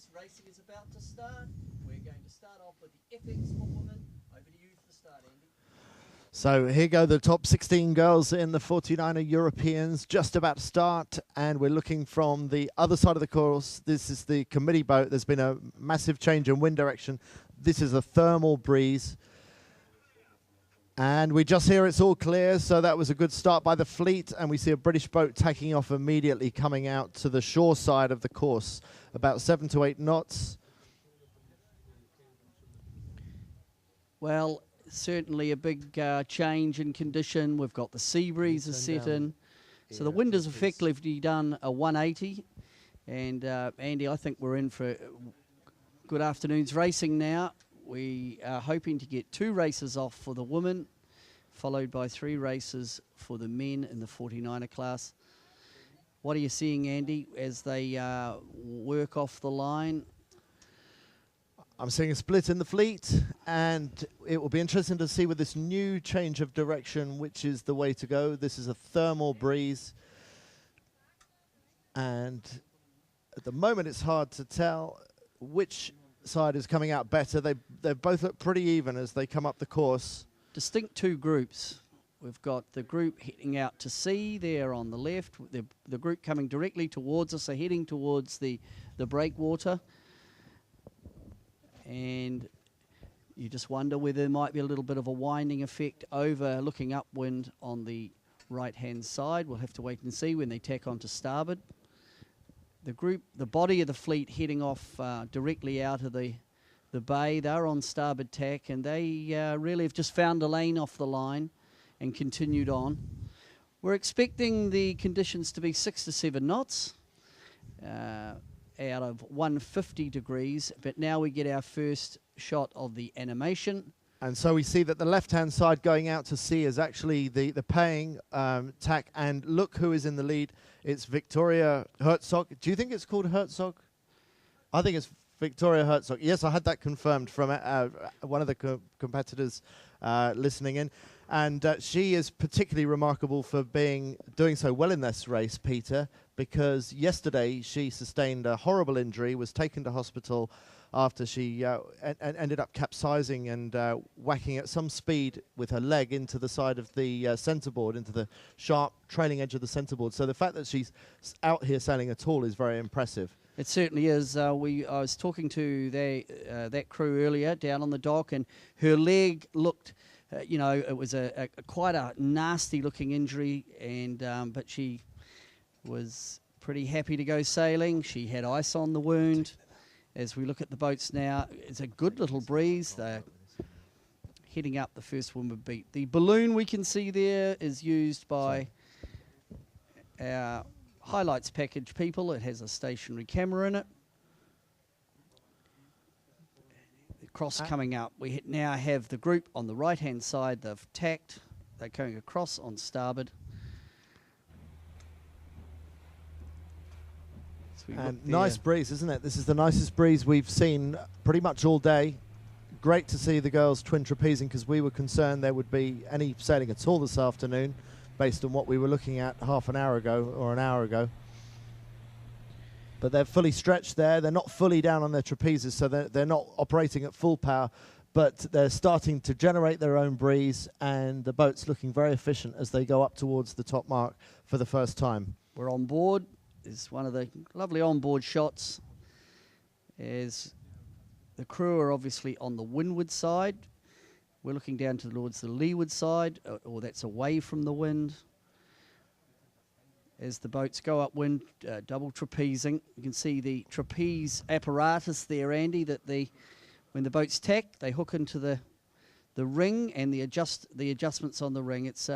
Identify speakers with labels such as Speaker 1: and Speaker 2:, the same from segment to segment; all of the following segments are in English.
Speaker 1: viewers, racing is about to start. We're going to start off with the FX for women. Over to you for the start, Andy.
Speaker 2: So here go the top 16 girls in the 49er Europeans, just about to start, and we're looking from the other side of the course. This is the committee boat. There's been a massive change in wind direction. This is a thermal breeze. And we just hear it's all clear, so that was a good start by the fleet, and we see a British boat tacking off immediately, coming out to the shore side of the course, about 7 to 8 knots.
Speaker 1: Well, certainly a big change in condition. We've got the sea breeze is set in. So the wind has effectively done a 180. And Andy, I think we're in for good afternoon's racing now. We are hoping to get 2 races off for the women, followed by 3 races for the men in the 49er class. What are you seeing, Andy, as they work off the line?
Speaker 2: I'm seeing a split in the fleet, and it will be interesting to see with this new change of direction which is the way to go. This is a thermal breeze, and at the moment it's hard to tell which side is coming out better. They both look pretty even as they come up the course. Distinct
Speaker 1: 2 groups. We've got the group heading out to sea there on the left. The group coming directly towards us are heading towards the breakwater. And you just wonder whether there might be a little bit of a winding effect over looking upwind on the right-hand side. We'll have to wait and see when they tack onto starboard. The body of the fleet heading off directly out of the bay. They're on starboard tack, and they really have just found a lane off the line and continued on. We're expecting the conditions to be 6 to 7 knots out of 150 degrees, but now we get our first shot of the animation.
Speaker 2: And so we see that the left-hand side going out to sea is actually the paying tack, and look who is in the lead. It's Victoria Herzog. Do you think it's called Herzog? I think it's Victoria Herzog. Yes, I had that confirmed from one of the competitors listening in. And she is particularly remarkable for doing so well in this race, Peter, because yesterday she sustained a horrible injury, was taken to hospital after she ended up capsizing and whacking at some speed with her leg into the side of the centreboard, into the sharp trailing edge of the centreboard. So the fact that she's out here sailing at all is very impressive.
Speaker 1: It certainly is. I was talking to that crew earlier down on the dock, and her leg looked, it was quite a nasty-looking injury, and but she was pretty happy to go sailing. She had ice on the wound. As we look at the boats now, it's a good little breeze. They're heading up the first windward beat. The balloon we can see there is used by our highlights package people. It has a stationary camera in it. The cross coming up. We now have the group on the right-hand side. They've tacked. They're going across on starboard.
Speaker 2: And nice breeze, isn't it? This is the nicest breeze we've seen pretty much all day. Great to see the girls twin trapezing, because we were concerned there would be any sailing at all this afternoon based on what we were looking at half an hour ago or an hour ago. But they're fully stretched there. They're not fully down on their trapezes, so they're not operating at full power, but they're starting to generate their own breeze, and the boat's looking very efficient as they go up towards the top mark for the first time.
Speaker 1: We're on board. Is one of the lovely onboard shots as the crew are obviously on the windward side. We're looking down towards the leeward side, or that's away from the wind. As the boats go upwind, double trapezing. You can see the trapeze apparatus there, Andy, that when the boats tack, they hook into the ring, and the adjustments on the ring. It's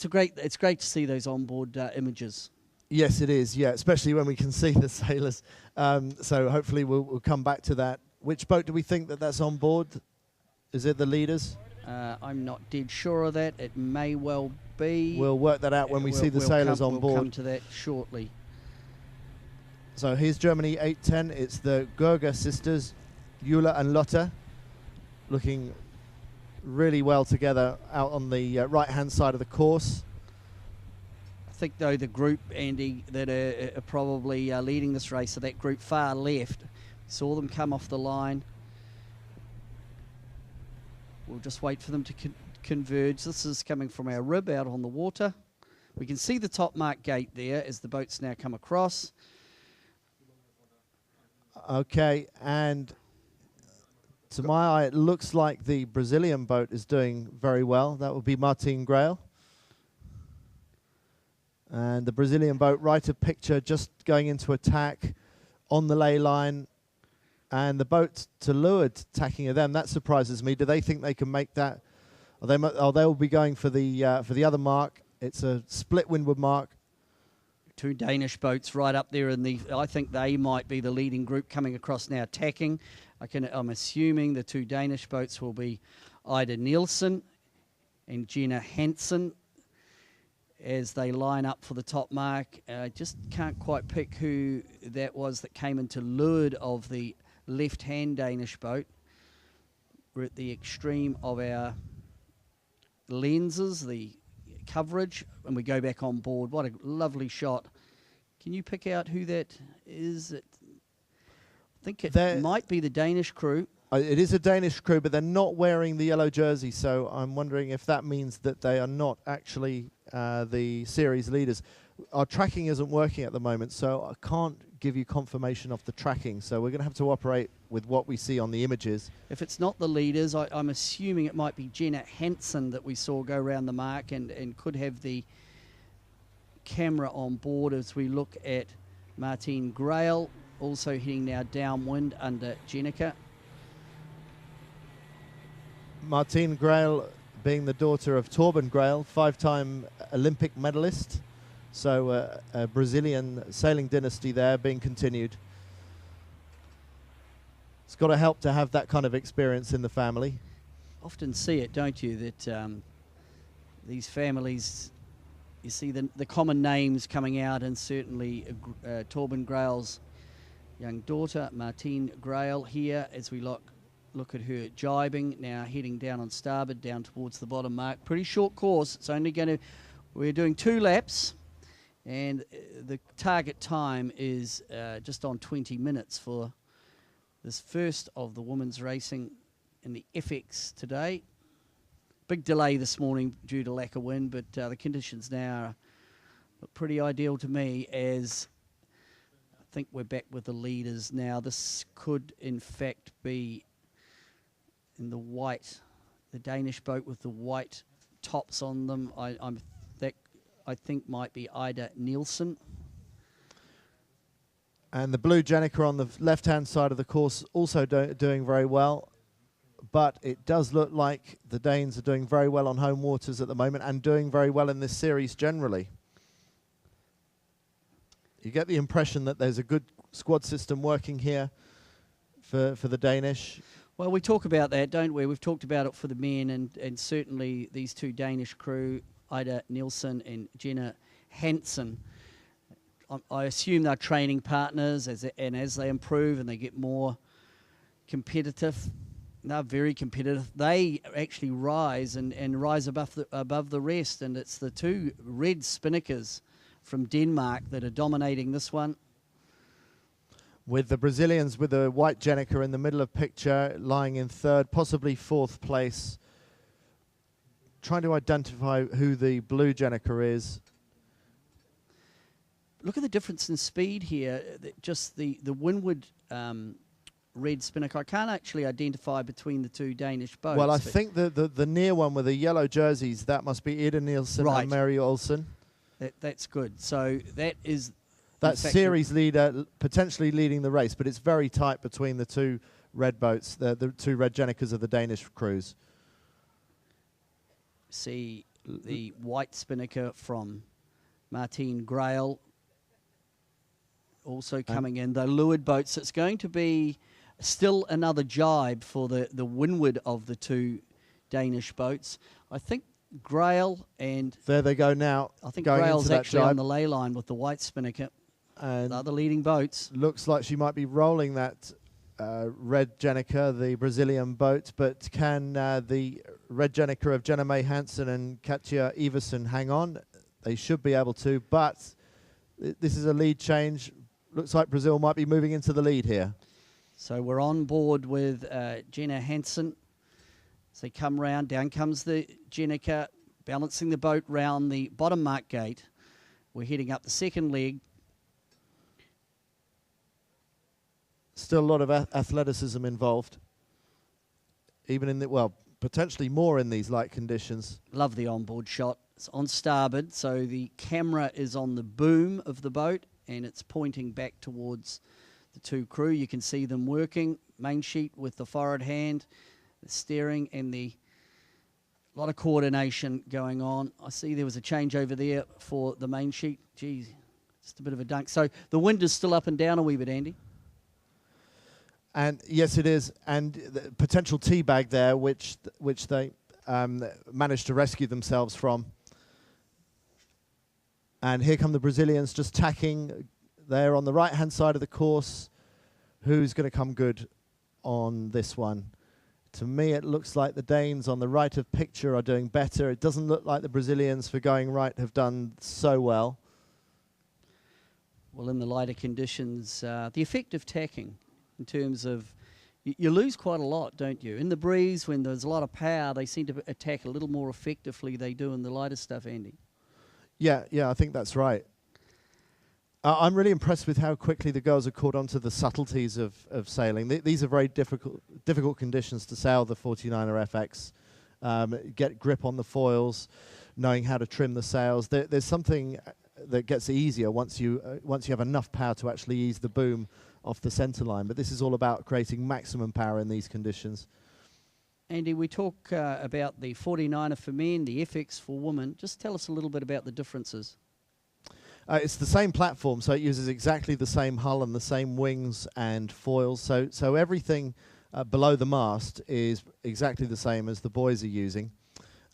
Speaker 1: great to see those onboard images.
Speaker 2: Yes, it is, yeah, especially when we can see the sailors. So hopefully we'll come back to that. Which boat do we think that's on board? Is it the leaders?
Speaker 1: I'm not dead sure of that. It may well be.
Speaker 2: We'll work that out when we see the sailors on board.
Speaker 1: We'll come to that shortly.
Speaker 2: So here's Germany 810. It's the Gerger sisters, Eula and Lotte, looking really well together out on the right-hand side of the course.
Speaker 1: think, though, the group, Andy, that are probably leading this race, so that group far left, saw them come off the line. We'll just wait for them to converge. This is coming from our rib out on the water. We can see the top mark gate there as the boats now come across.
Speaker 2: Okay, and to my eye, it looks like the Brazilian boat is doing very well. That would be Martin Grail. And the Brazilian boat, right of picture, just going into attack on the ley line. And the boat to leeward tacking of them, that surprises me. Do they think they can make that? They'll be going for the other mark. It's a split windward mark.
Speaker 1: Two Danish boats right up there in the. I think they might be the leading group coming across now, tacking. I'm assuming the two Danish boats will be Ida Nielsen and Jenna Hansen as they line up for the top mark. Just can't quite pick who that was that came into leeward of the left-hand Danish boat. We're at the extreme of our lenses, the coverage, and we go back on board. What a lovely shot. Can you pick out who that is? I think it might be the Danish crew.
Speaker 2: It is a Danish crew, but they're not wearing the yellow jersey, so I'm wondering if that means that they are not actually the series leaders. Our tracking isn't working at the moment, so I can't give you confirmation of the tracking, so we're going to have to operate with what we see on the images.
Speaker 1: If it's not the leaders, I'm assuming it might be Jenna Hansen that we saw go around the mark and could have the camera on board as we look at Martine Grail, also heading now downwind under Jenica.
Speaker 2: Martine Grail being the daughter of Torben Grail, 5-time Olympic medalist. So a Brazilian sailing dynasty there being continued. It's got to help to have that kind of experience in the family.
Speaker 1: Often see it, don't you, that these families, you see the common names coming out, and certainly Torben Grail's young daughter, Martine Grail, here as we look at her jibing, now heading down on starboard, down towards the bottom mark. Pretty short course. It's only going to, we're doing 2 laps. And the target time is just on 20 minutes for this first of the women's racing in the FX today. Big delay this morning due to lack of wind, but the conditions now are pretty ideal to me, as I think we're back with the leaders now. This could, in fact, be in the white, the Danish boat with the white tops on them. I think might be Ida Nielsen.
Speaker 2: And the blue Jenica on the left-hand side of the course also doing very well. But it does look like the Danes are doing very well on home waters at the moment and doing very well in this series generally. You get the impression that there's a good squad system working here for the Danish.
Speaker 1: Well, we talk about that, don't we? We've talked about it for the men, and certainly these two Danish crew, Ida Nielsen and Jenna Hansen. I assume they're training partners, as they improve and they get more competitive, they're very competitive. They actually rise and rise above the rest, and it's the two red spinnakers from Denmark that are dominating this one.
Speaker 2: With the Brazilians with the white Jenica in the middle of picture, lying in 3rd, possibly 4th place. Trying to identify who the blue Jenica is.
Speaker 1: Look at the difference in speed here. Just the windward red spinnaker. I can't actually identify between the two Danish boats.
Speaker 2: Well, I think the near one with the yellow jerseys, that must be Ida Nielsen and Mary Olsen.
Speaker 1: That's good. So that is...
Speaker 2: That series leader potentially leading the race, but it's very tight between the two red boats, the two red Jenicas of the Danish crews.
Speaker 1: See the white spinnaker from Martine Grail also coming in. The leeward boats. It's going to be still another jibe for the windward of the two Danish boats. I think Grail and...
Speaker 2: There they go now.
Speaker 1: I think Grail's actually on the ley line with the white spinnaker.
Speaker 2: And
Speaker 1: the other leading boats.
Speaker 2: Looks like she might be rolling that red Jenica, the Brazilian boat, but can the red Jenica of Jenna May Hansen and Katja Iversen hang on? They should be able to, but this is a lead change. Looks like Brazil might be moving into the lead here.
Speaker 1: So we're on board with Jenna Hansen. So they come round, down comes the Jenica, balancing the boat round the bottom mark gate. We're heading up the second leg.
Speaker 2: Still a lot of athleticism involved, even in the, well, potentially more in these light conditions.
Speaker 1: Love the onboard shot. It's on starboard, so the camera is on the boom of the boat and it's pointing back towards the two crew. You can see them working, main sheet with the forward hand, the steering, and a lot of coordination going on. I see there was a change over there for the main sheet. Geez, just a bit of a dunk. So the wind is still up and down a wee bit, Andy.
Speaker 2: And yes, it is. And the potential teabag there, which they managed to rescue themselves from. And here come the Brazilians just tacking there on the right-hand side of the course. Who's going to come good on this one? To me, it looks like the Danes on the right of picture are doing better. It doesn't look like the Brazilians, for going right, have done so well.
Speaker 1: Well, in the lighter conditions, the effect of tacking in terms of, you lose quite a lot, don't you? In the breeze, when there's a lot of power, they seem to attack a little more effectively they do in the lighter stuff, Andy.
Speaker 2: Yeah, I think that's right. I'm really impressed with how quickly the girls have caught on to the subtleties of sailing. These are very difficult conditions to sail the 49er FX. Get grip on the foils, knowing how to trim the sails. There's something that gets easier once you have enough power to actually ease the boom off the centre line. But this is all about creating maximum power in these conditions.
Speaker 1: Andy, we talk about the 49er for men, the FX for women. Just tell us a little bit about the differences.
Speaker 2: It's the same platform, so it uses exactly the same hull and the same wings and foils. So everything below the mast is exactly the same as the boys are using.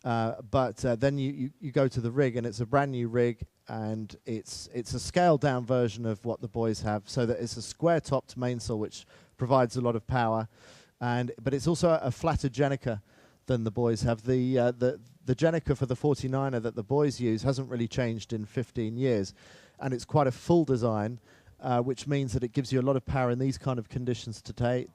Speaker 2: But then you go to the rig, and it's a brand new rig, and it's a scaled down version of what the boys have, so that it's a square topped mainsail which provides a lot of power, but it's also a flatter Jenica than the boys have. The Jenica for the 49er that the boys use hasn't really changed in 15 years, and it's quite a full design, which means that it gives you a lot of power in these kind of conditions today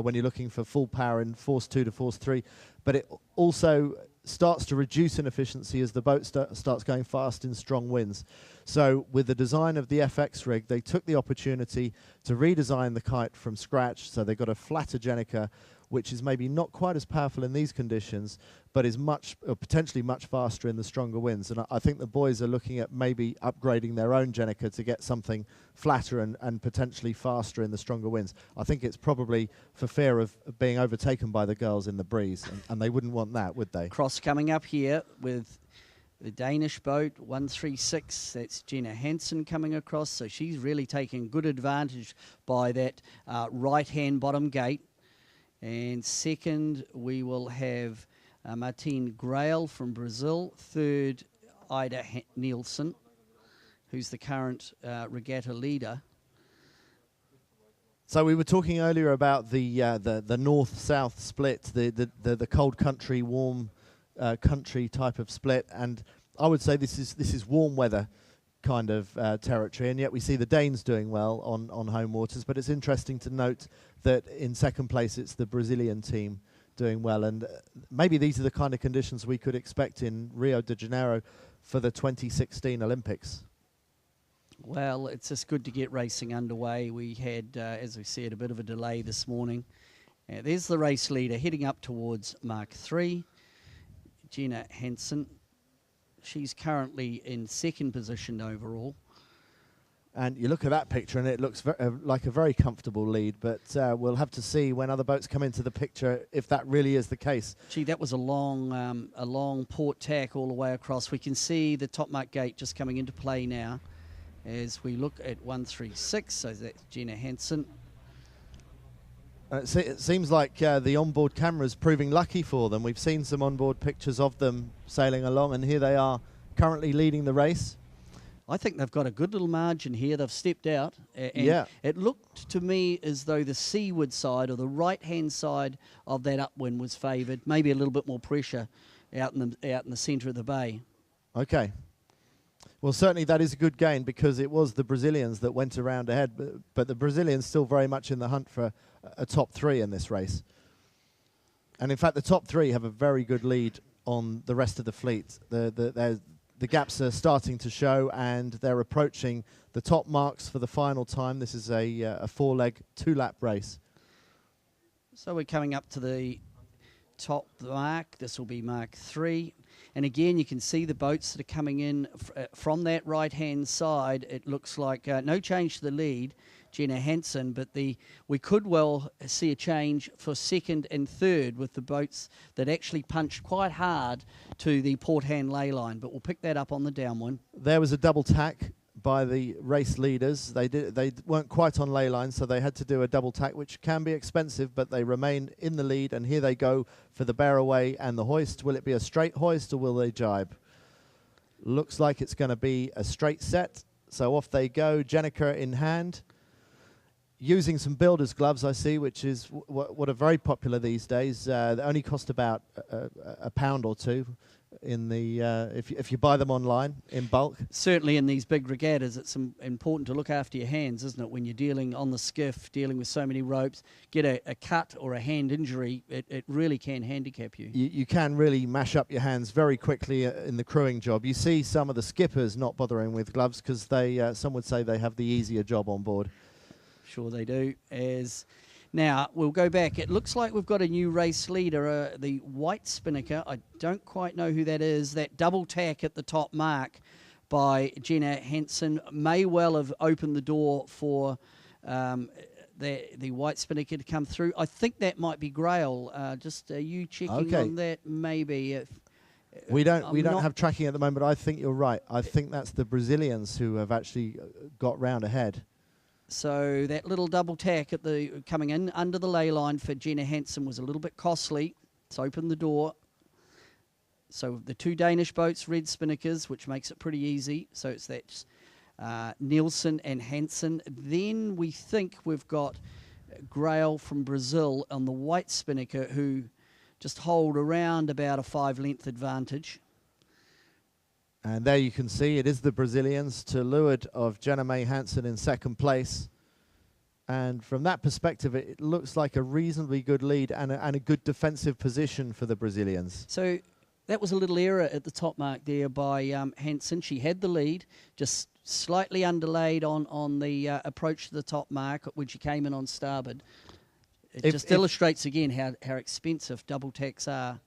Speaker 2: when you're looking for full power in force 2 to force 3, but it also starts to reduce in efficiency as the boat starts going fast in strong winds. So with the design of the FX rig, they took the opportunity to redesign the kite from scratch, so they got a flatter Jenica, which is maybe not quite as powerful in these conditions, but is potentially much faster in the stronger winds. And I think the boys are looking at maybe upgrading their own Jenica to get something flatter and potentially faster in the stronger winds. I think it's probably for fear of being overtaken by the girls in the breeze, and they wouldn't want that, would they?
Speaker 1: Cross coming up here with the Danish boat, 136. That's Jenna Hansen coming across, so she's really taking good advantage by that right-hand bottom gate. And second, we will have Martine Grail from Brazil. Third, Ida Nielsen, who's the current regatta leader.
Speaker 2: So we were talking earlier about the north-south split, the cold country, warm country type of split, and I would say this is warm weather kind of territory, and yet we see the Danes doing well on home waters. But it's interesting to note that in second place it's the Brazilian team doing well, and maybe these are the kind of conditions we could expect in Rio de Janeiro for the 2016 Olympics.
Speaker 1: Well, it's just good to get racing underway. We had, as we said, a bit of a delay this morning. There's the race leader heading up towards Mark 3, Jenna Hansen. She's currently in second position overall.
Speaker 2: And you look at that picture and it looks like a very comfortable lead, but we'll have to see when other boats come into the picture if that really is the case.
Speaker 1: Gee, that was a long port tack all the way across. We can see the top mark gate just coming into play now as we look at 136, so that's Jenna Hansen.
Speaker 2: It seems like the onboard camera is proving lucky for them. We've seen some onboard pictures of them sailing along, and here they are currently leading the race.
Speaker 1: I think they've got a good little margin here. They've stepped out. And
Speaker 2: yeah.
Speaker 1: It looked to me as though the seaward side or the right-hand side of that upwind was favoured. Maybe a little bit more pressure out in the centre of the bay.
Speaker 2: Okay. Well, certainly that is a good gain because it was the Brazilians that went around ahead, but the Brazilians still very much in the hunt for a top 3 in this race. And in fact, the top 3 have a very good lead on the rest of the fleet. The gaps are starting to show, and they're approaching the top marks for the final time. This is a 4-leg, 2-lap race.
Speaker 1: So we're coming up to the top mark. This will be Mark 3. And again, you can see the boats that are coming in from that right-hand side. It looks like no change to the lead, Jenna Hansen, but we could well see a change for second and third with the boats that actually punched quite hard to the port hand ley line. But we'll pick that up on the downwind.
Speaker 2: There was a double tack by the race leaders. They weren't quite on ley line, so they had to do a double tack, which can be expensive, but they remain in the lead, and here they go for the bear away and the hoist. Will it be a straight hoist or will they jibe? Looks like it's going to be a straight set, so off they go, Jenica in hand, using some builder's gloves, I see, which is what are very popular these days. They only cost about a pound or two in the if you buy them online in bulk.
Speaker 1: Certainly in these big regattas, it's important to look after your hands, isn't it? When you're dealing on the skiff, dealing with so many ropes, get a cut or a hand injury, it really can handicap you.
Speaker 2: You can really mash up your hands very quickly in the crewing job. You see some of the skippers not bothering with gloves because they some would say they have the easier job on board.
Speaker 1: Sure they do. Now, we'll go back. It looks like we've got a new race leader, the white spinnaker. I don't quite know who that is. That double tack at the top mark by Jenna Hansen may well have opened the door for the white spinnaker to come through. I think that might be Grail. Are you checking on that? Maybe.
Speaker 2: We don't have tracking at the moment, but I think you're right. I think that's the Brazilians who have actually got round ahead.
Speaker 1: So that little double tack at the coming in under the ley line for Jenna Hansen was a little bit costly. It's opened the door. So the 2 Danish boats, red spinnakers, which makes it pretty easy. So it's that Nielsen and Hansen. Then we think we've got Grail from Brazil on the white spinnaker, who just hold around about a 5-length advantage.
Speaker 2: And there you can see it is the Brazilians to leeward of Jenna May Hansen in second place. And from that perspective, it looks like a reasonably good lead and a good defensive position for the Brazilians.
Speaker 1: So that was a little error at the top mark there by Hansen. She had the lead, just slightly underlaid on the approach to the top mark when she came in on starboard. It just illustrates again how expensive double tacks are.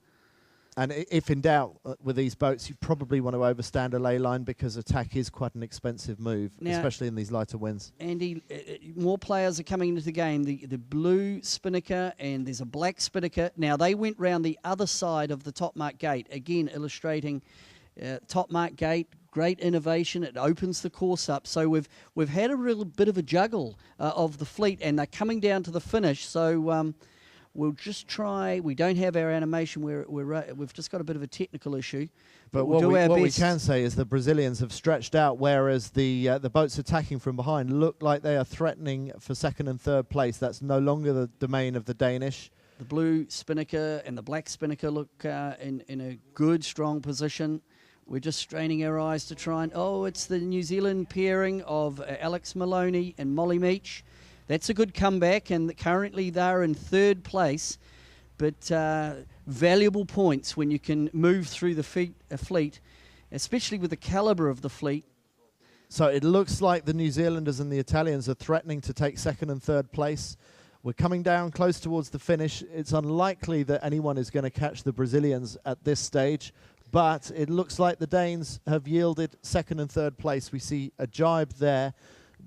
Speaker 2: And if in doubt with these boats, you probably want to overstand a ley line because a tack is quite an expensive move, now, especially in these lighter winds.
Speaker 1: Andy, more players are coming into the game. The blue spinnaker and there's a black spinnaker. Now, they went round the other side of the top mark gate, again illustrating top mark gate, great innovation. It opens the course up. So we've had a real bit of a juggle of the fleet, and they're coming down to the finish. So we'll just try. We don't have our animation. We've just got a bit of a technical issue.
Speaker 2: But what we can say is the Brazilians have stretched out, whereas the boats attacking from behind look like they are threatening for second and third place. That's no longer the domain of the Danish.
Speaker 1: The blue spinnaker and the black spinnaker look in a good, strong position. We're just straining our eyes to try and... Oh, it's the New Zealand pairing of Alex Maloney and Molly Meach. That's a good comeback, and currently they're in third place. But valuable points when you can move through the fleet, especially with the calibre of the fleet.
Speaker 2: So it looks like the New Zealanders and the Italians are threatening to take second and third place. We're coming down close towards the finish. It's unlikely that anyone is going to catch the Brazilians at this stage, but it looks like the Danes have yielded second and third place. We see a jibe there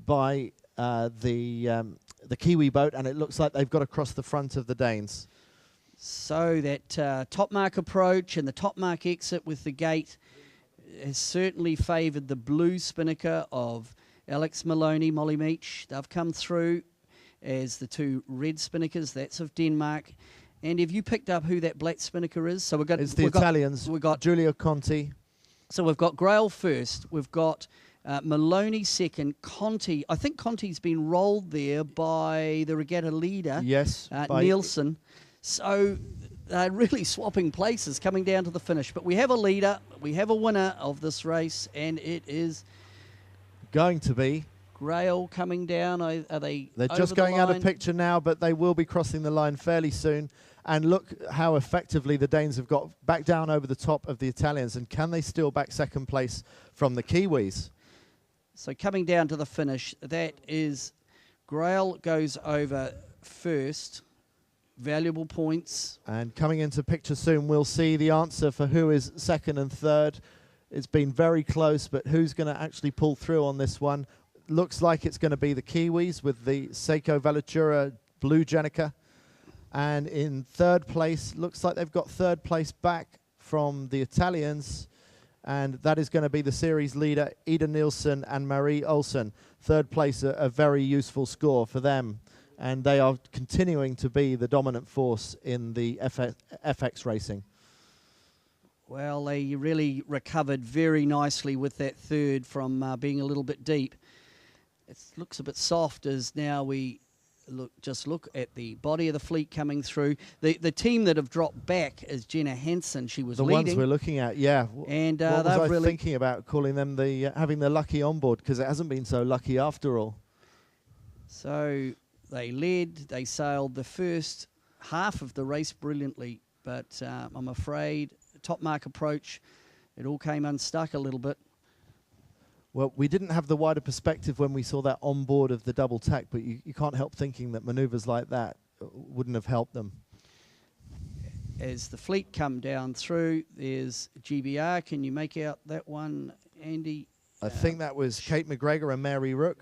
Speaker 2: by the Kiwi boat, and it looks like they've got across the front of the Danes.
Speaker 1: So that top mark approach and the top mark exit with the gate has certainly favoured the blue spinnaker of Alex Maloney, Molly Meach. They've come through as the 2 red spinnakers. That's of Denmark. And have you picked up who that black spinnaker is? So
Speaker 2: it's the Italians. We've got Giulio Conti. So
Speaker 1: we've got Grail first. We've got Maloney second. Conti. I think Conti's been rolled there by the regatta leader.
Speaker 2: Yes.
Speaker 1: Nielsen. So really swapping places coming down to the finish. But we have a leader, we have a winner of this race, and it is
Speaker 2: going to be
Speaker 1: Grail coming down. Are they?
Speaker 2: They're
Speaker 1: over
Speaker 2: just
Speaker 1: the
Speaker 2: going out of
Speaker 1: line?
Speaker 2: picture now, but they will be crossing the line fairly soon. And look how effectively the Danes have got back down over the top of the Italians. And can they steal back second place from the Kiwis?
Speaker 1: So coming down to the finish, that is Grail goes over first. Valuable points.
Speaker 2: And coming into picture soon, we'll see the answer for who is second and third. It's been very close, but who's going to actually pull through on this one? Looks like it's going to be the Kiwis with the Seiko Velotura Blue Jenica. And in third place, looks like they've got third place back from the Italians. And that is going to be the series leader, Ida Nielsen and Marie Olsen. Third place, a very useful score for them. And they are continuing to be the dominant force in the FX racing.
Speaker 1: Well, they really recovered very nicely with that third from being a little bit deep. It looks a bit soft as now we look at the body of the fleet coming through. The team that have dropped back is Jenna Hansen. She was
Speaker 2: the
Speaker 1: leading.
Speaker 2: Ones we're looking at, yeah.
Speaker 1: And
Speaker 2: what was I
Speaker 1: really
Speaker 2: thinking about calling them the having the lucky onboard, because it hasn't been so lucky after all.
Speaker 1: So they led. They sailed the first half of the race brilliantly, but I'm afraid top mark approach, it all came unstuck a little bit.
Speaker 2: Well, we didn't have the wider perspective when we saw that on board of the double tack, but you can't help thinking that manoeuvres like that wouldn't have helped them.
Speaker 1: As the fleet come down through, there's GBR. Can you make out that one, Andy?
Speaker 2: I think that was Kate McGregor and Mary Rook.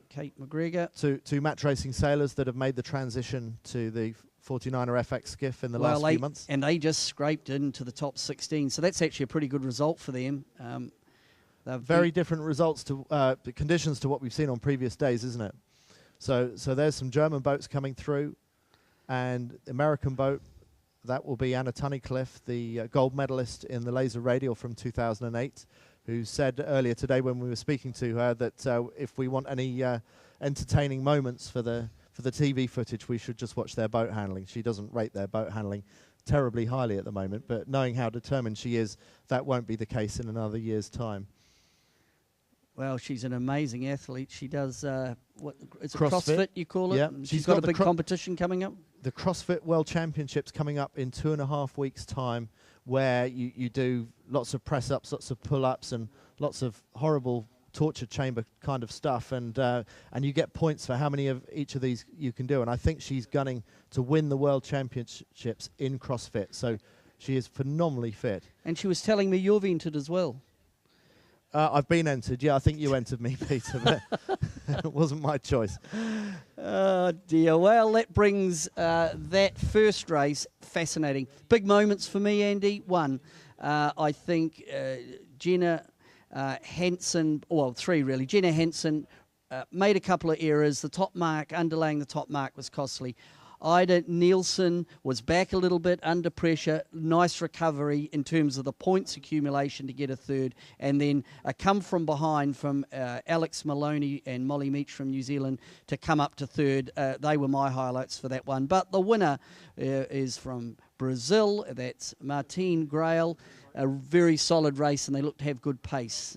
Speaker 1: Kate McGregor.
Speaker 2: Two match racing sailors that have made the transition to the 49er FX skiff in the last few months.
Speaker 1: And they just scraped into the top 16, so that's actually a pretty good result for them.
Speaker 2: Very different results to the conditions to what we've seen on previous days, isn't it? So there's some German boats coming through, and American boat, that will be Anna Tunnicliffe, the gold medalist in the laser radial from 2008, who said earlier today when we were speaking to her that if we want any entertaining moments for the TV footage, we should just watch their boat handling. She doesn't rate their boat handling terribly highly at the moment, but knowing how determined she is, that won't be the case in another year's time.
Speaker 1: Well, she's an amazing athlete. She does, what is it,
Speaker 2: CrossFit?
Speaker 1: CrossFit you call it?
Speaker 2: Yeah.
Speaker 1: She's got a big competition coming up?
Speaker 2: The CrossFit World Championships coming up in 2.5 weeks' time, where you do lots of press-ups, lots of pull-ups, and lots of horrible torture chamber kind of stuff, and you get points for how many of each of these you can do. And I think she's gunning to win the World Championships in CrossFit, so she is phenomenally fit.
Speaker 1: And she was telling me you've entered as well.
Speaker 2: I've been entered, yeah. I think you entered me, Peter, but it wasn't my choice.
Speaker 1: Oh, dear. Well, that brings that first race fascinating. Big moments for me, Andy. One, I think Jenna Hansen, well, three really. Jenna Hansen made a couple of errors. The top mark, underlaying the top mark, was costly. Ida Nielsen was back a little bit under pressure. Nice recovery in terms of the points accumulation to get a third. And then a come from behind from Alex Maloney and Molly Meach from New Zealand to come up to third. They were my highlights for that one. But the winner is from Brazil. That's Martine Grail. A very solid race, and they look to have good pace.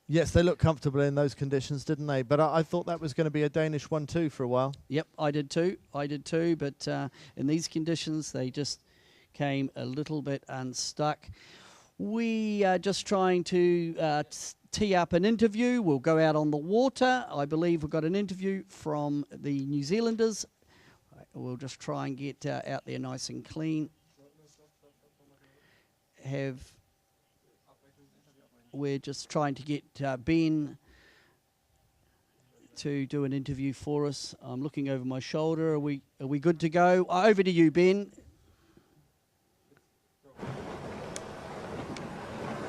Speaker 2: Yes, they looked comfortable in those conditions, didn't they? But I thought that was going to be a Danish 1-2 for a while.
Speaker 1: Yep, I did too. But in these conditions, they just came a little bit unstuck. We are just trying to tee up an interview. We'll go out on the water. I believe we've got an interview from the New Zealanders. We'll just try and get out there nice and clean. We're just trying to get Ben to do an interview for us. I'm looking over my shoulder. Are we good to go? Over to you, Ben.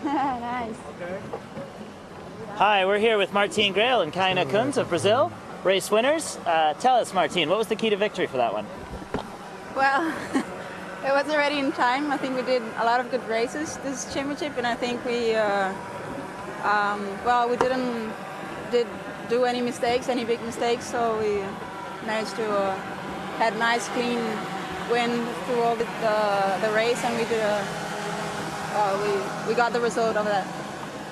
Speaker 3: Nice.
Speaker 4: Okay. Hi, we're here with Martine Grail and Kaina Kunz of Brazil, race winners. Tell us, Martine, what was the key to victory for that one?
Speaker 3: Well, it wasn't ready in time. I think we did a lot of good races this championship, and I think we didn't do any big mistakes, so we managed to had nice, clean win through all the race, and we got the result of that.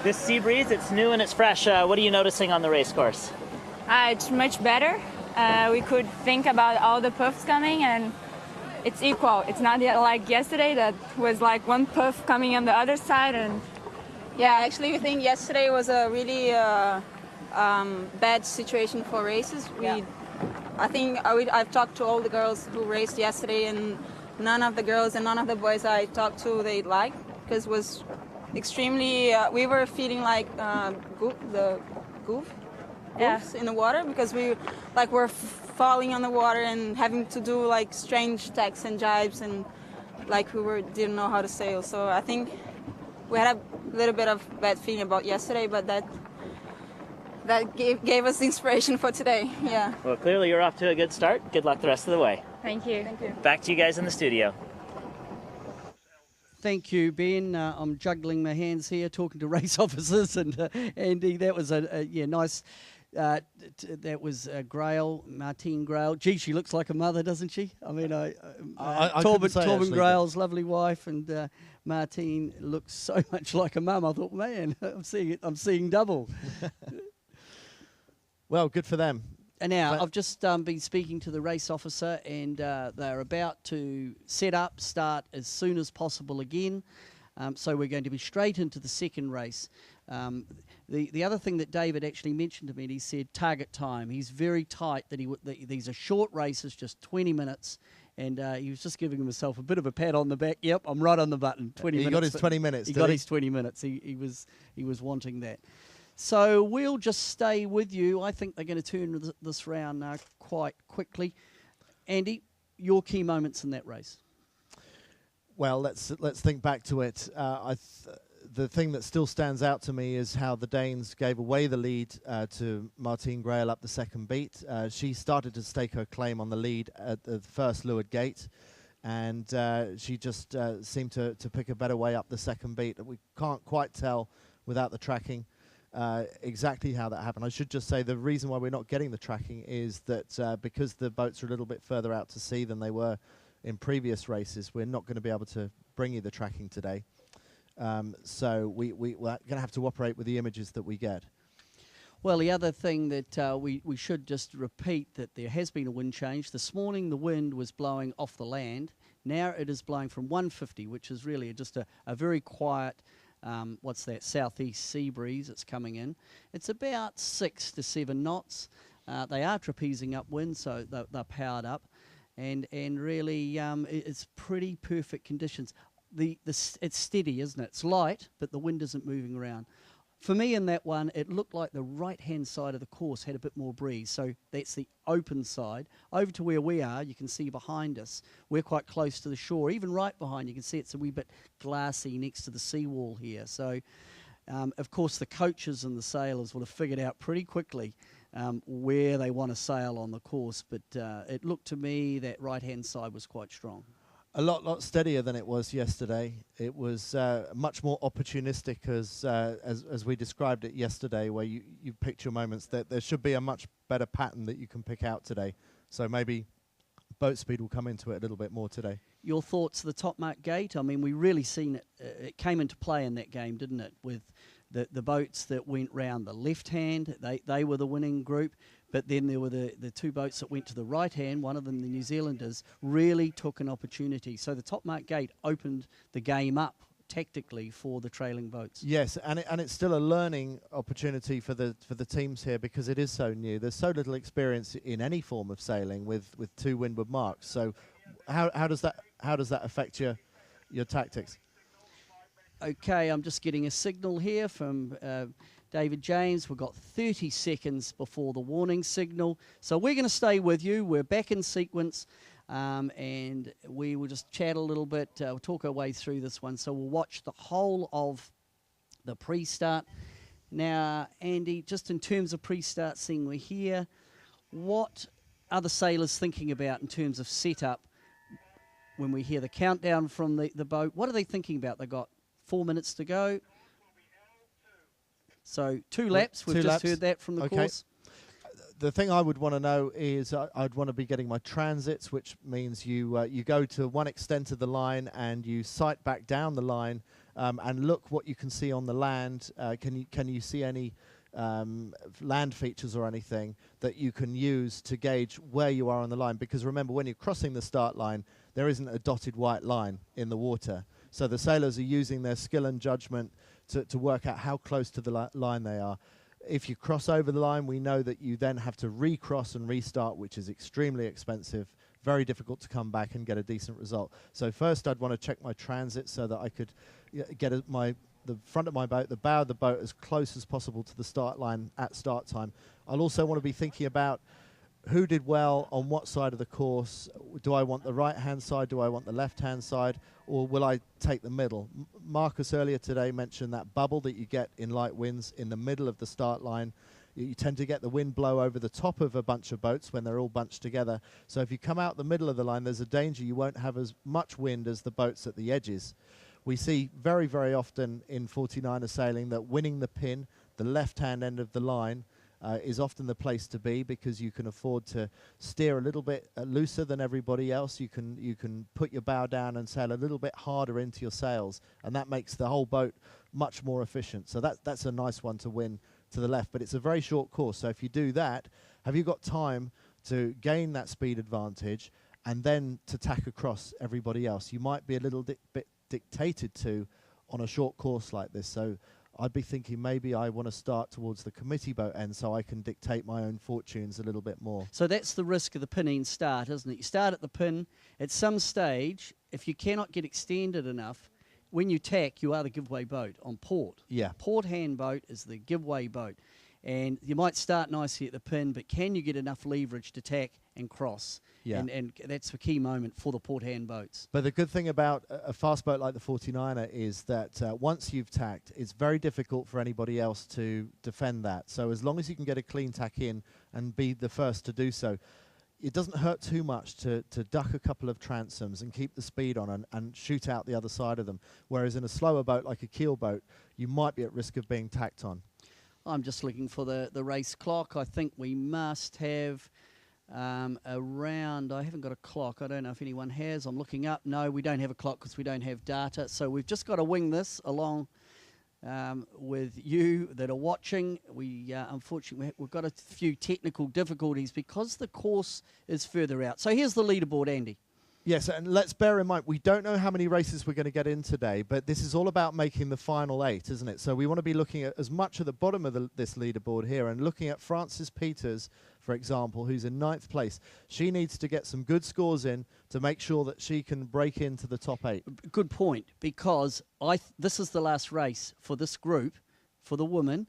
Speaker 4: This sea breeze, it's new and it's fresh. What are you noticing on the race course?
Speaker 5: It's much better. We could think about all the puffs coming, and it's equal. It's not yet like yesterday that was like one puff coming on the other side. And
Speaker 3: yeah, actually, we think yesterday was a really bad situation for races. I think I've talked to all the girls who raced yesterday, and none of the girls and none of the boys I talked to they liked, because it was extremely. We were feeling like goofs in the water, because we were falling on the water and having to do like strange tacks and jibes, and like didn't know how to sail. So I think we had a little bit of bad feeling about yesterday, but that gave us inspiration for today. Yeah.
Speaker 4: Well, clearly you're off to a good start. Good luck the rest of the way.
Speaker 5: thank you.
Speaker 3: Thank you.
Speaker 4: Back to you guys in the studio.
Speaker 1: Thank you, Ben. I'm juggling my hands here, talking to race officers, and Andy, that was a nice. That was Grail, Martine Grail. Gee, she looks like a mother, doesn't she? I mean, Torben Grail's lovely wife, and Martine looks so much like a mum. I thought, man, I'm seeing double.
Speaker 2: Well, good for them.
Speaker 1: And now I've just been speaking to the race officer, and they're about to start as soon as possible again. So we're going to be straight into the second race. The other thing that David actually mentioned to me, he said target time. He's very tight that these are short races, just 20 minutes. And he was just giving himself a bit of a pat on the back. Yep, I'm right on the button. 20 minutes.
Speaker 2: He got his 20 minutes.
Speaker 1: He got his 20 minutes. He was wanting that. So we'll just stay with you. I think they're going to turn this round quite quickly. Andy, your key moments in that race.
Speaker 2: Well, let's think back to it. The thing that still stands out to me is how the Danes gave away the lead to Martine Grail up the second beat. She started to stake her claim on the lead at the first leeward gate, and she just seemed to pick a better way up the second beat. We can't quite tell without the tracking exactly how that happened. I should just say the reason why we're not getting the tracking is that because the boats are a little bit further out to sea than they were in previous races, we're not going to be able to bring you the tracking today. So we're going to have to operate with the images that we get.
Speaker 1: Well, the other thing that we should just repeat, that there has been a wind change. This morning the wind was blowing off the land. Now it is blowing from 150, which is really just a very quiet, southeast sea breeze that's coming in. It's about 6 to 7 knots. They are trapezing upwind, so they're powered up. And really it's pretty perfect conditions. It's steady, isn't it? It's light, but the wind isn't moving around. For me in that one, it looked like the right-hand side of the course had a bit more breeze. So that's the open side. Over to where we are, you can see behind us, we're quite close to the shore. Even right behind, you can see it's a wee bit glassy next to the seawall here. So, of course, the coaches and the sailors will have figured out pretty quickly where they want to sail on the course. But it looked to me that right-hand side was quite strong.
Speaker 2: A lot steadier than it was yesterday. It was much more opportunistic, as we described it yesterday, where you picked your moments. That there should be a much better pattern that you can pick out today. So maybe boat speed will come into it a little bit more today.
Speaker 1: Your thoughts, the top mark gate? I mean, we really seen it. It came into play in that game, didn't it? With the boats that went round the left hand, they were the winning group. But then there were the two boats that went to the right hand. One of them, the New Zealanders, really took an opportunity. So the top mark gate opened the game up tactically for the trailing boats.
Speaker 2: Yes, and it's still a learning opportunity for the teams here, because it is so new. There's so little experience in any form of sailing with two windward marks. So how does that affect your tactics?
Speaker 1: Okay, I'm just getting a signal here from David James. We've got 30 seconds before the warning signal. So we're going to stay with you. We're back in sequence, and we will just chat a little bit. We'll talk our way through this one. So we'll watch the whole of the pre-start. Now, Andy, just in terms of pre-start, seeing we're here, what are the sailors thinking about in terms of setup when we hear the countdown from the boat? What are they thinking about? They've got 4 minutes to go. So 2 laps. We've just heard that from the course.
Speaker 2: the thing I would want to know is I'd want to be getting my transits, which means you go to one extent of the line and you sight back down the line and look what you can see on the land. Can you see any land features or anything that you can use to gauge where you are on the line? Because remember, when you're crossing the start line, there isn't a dotted white line in the water. So the sailors are using their skill and judgment to work out how close to the line they are. If you cross over the line, we know that you then have to recross and restart, which is extremely expensive, very difficult to come back and get a decent result. So first I'd want to check my transit so that I could get the front of my boat, the bow of the boat, as close as possible to the start line at start time. I'll also want to be thinking about who did well on what side of the course. Do I want the right-hand side? Do I want the left-hand side? Or will I take the middle? Marcus earlier today mentioned that bubble that you get in light winds in the middle of the start line. You tend to get the wind blow over the top of a bunch of boats when they're all bunched together. So if you come out the middle of the line, there's a danger you won't have as much wind as the boats at the edges. We see very, very often in 49er sailing that winning the pin, the left-hand end of the line, is often the place to be, because you can afford to steer a little bit looser than everybody else. You can put your bow down and sail a little bit harder into your sails, and that makes the whole boat much more efficient. So that's a nice one to win to the left, but it's a very short course. So if you do that, have you got time to gain that speed advantage and then to tack across everybody else? You might be a little bit dictated to on a short course like this. So I'd be thinking maybe I want to start towards the committee boat end so I can dictate my own fortunes a little bit more.
Speaker 1: So that's the risk of the pinning start, isn't it? You start at the pin. At some stage, if you cannot get extended enough, when you tack, you are the giveaway boat on port.
Speaker 2: Yeah.
Speaker 1: Port hand boat is the giveaway boat. And you might start nicely at the pin, but can you get enough leverage to tack and cross?
Speaker 2: Yeah.
Speaker 1: And that's the key moment for the port hand boats.
Speaker 2: But the good thing about a fast boat like the 49er is that once you've tacked, it's very difficult for anybody else to defend that. So as long as you can get a clean tack in and be the first to do so, it doesn't hurt too much to duck a couple of transoms and keep the speed on and shoot out the other side of them. Whereas in a slower boat like a keel boat, you might be at risk of being tacked on.
Speaker 1: I'm just looking for the race clock. I think we must have around, I haven't got a clock. I don't know if anyone has. I'm looking up. No, we don't have a clock because we don't have data. So we've just got to wing this along with you that are watching. We unfortunately, we've got a few technical difficulties because the course is further out. So here's the leaderboard, Andy.
Speaker 2: Yes, and let's bear in mind, we don't know how many races we're going to get in today, but this is all about making the final 8, isn't it? So we want to be looking at as much at the bottom of this leaderboard here and looking at Frances Peters, for example, who's in 9th place. She needs to get some good scores in to make sure that she can break into the top 8.
Speaker 1: Good point, because this is the last race for this group, for the women,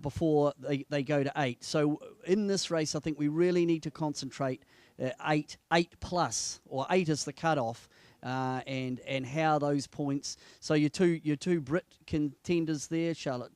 Speaker 1: before they go to 8. So in this race, I think we really need to concentrate 8 plus, or 8 is the cutoff, and how those points. So your two Brit contenders there, Charlotte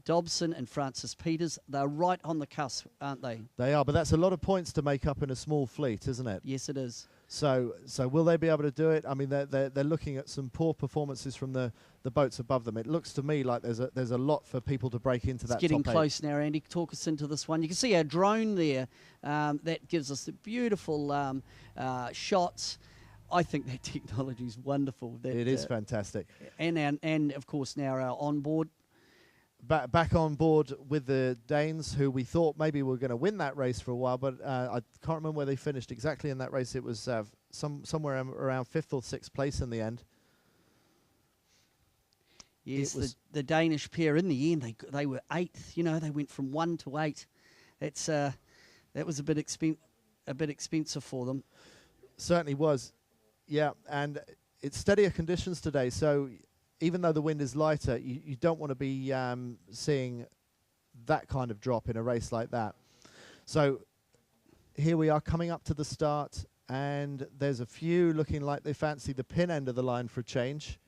Speaker 1: Dobson and Frances Peters, they're right on the cusp, aren't they?
Speaker 2: They are, but that's a lot of points to make up in a small fleet, isn't it?
Speaker 1: Yes, it is.
Speaker 2: So will they be able to do it? I mean, they're looking at some poor performances from the boats above them. It looks to me like there's a lot for people to break into that top 8.
Speaker 1: It's getting close now, Andy. Talk us into this one. You can see our drone there. That gives us the beautiful shots. I think that technology is wonderful.
Speaker 2: It is fantastic.
Speaker 1: And of course now our onboard.
Speaker 2: Back on board with the Danes, who we thought maybe were going to win that race for a while, but I can't remember where they finished exactly in that race. It was somewhere around 5th or 6th place in the end.
Speaker 1: Yes, the Danish pair in the end they were 8th. You know, they went from 1 to 8. It's that was a bit expensive for them.
Speaker 2: Certainly was, yeah. And it's steadier conditions today, so even though the wind is lighter, you don't want to be seeing that kind of drop in a race like that. So here we are coming up to the start, and there's a few looking like they fancy the pin end of the line for a change.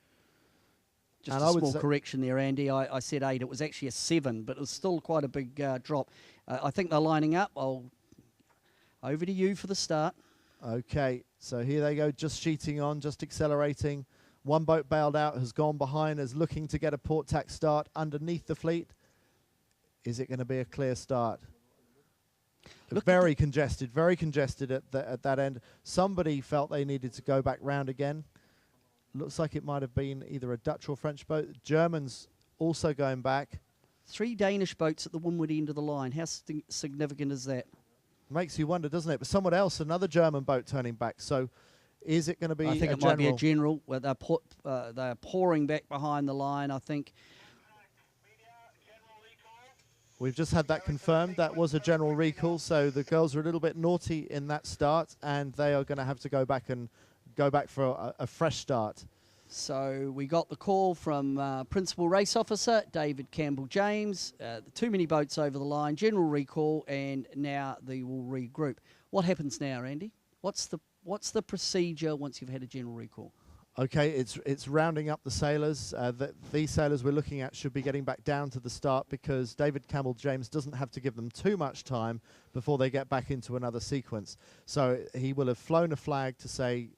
Speaker 1: Just a small correction there, Andy. I said 8. It was actually a 7, but it was still quite a big drop. I think they're lining up. Over to you for the start.
Speaker 2: Okay, so here they go, just sheeting on, just accelerating. One boat bailed out, has gone behind, is looking to get a port tack start underneath the fleet. Is it going to be a clear start? Very congested at that end. Somebody felt they needed to go back round again. Looks like it might have been either a Dutch or French boat. Germans also going back.
Speaker 1: 3 Danish boats at the windward end of the line. How significant is that?
Speaker 2: Makes you wonder, doesn't it? But someone else, another German boat turning back. So is it going to be
Speaker 1: I think
Speaker 2: a
Speaker 1: it might be a general. Well, they're pouring back behind the line, I think.
Speaker 2: We've just had that confirmed. That was a general recall. So the girls are a little bit naughty in that start, and they are going to have to go back for a fresh start.
Speaker 1: So we got the call from Principal Race Officer David Campbell-James. Too many boats over the line, general recall, and now they will regroup. What happens now, Andy? What's the procedure once you've had a general recall?
Speaker 2: Okay, it's rounding up the sailors. These sailors we're looking at should be getting back down to the start because David Campbell-James doesn't have to give them too much time before they get back into another sequence. So he will have flown a flag to say,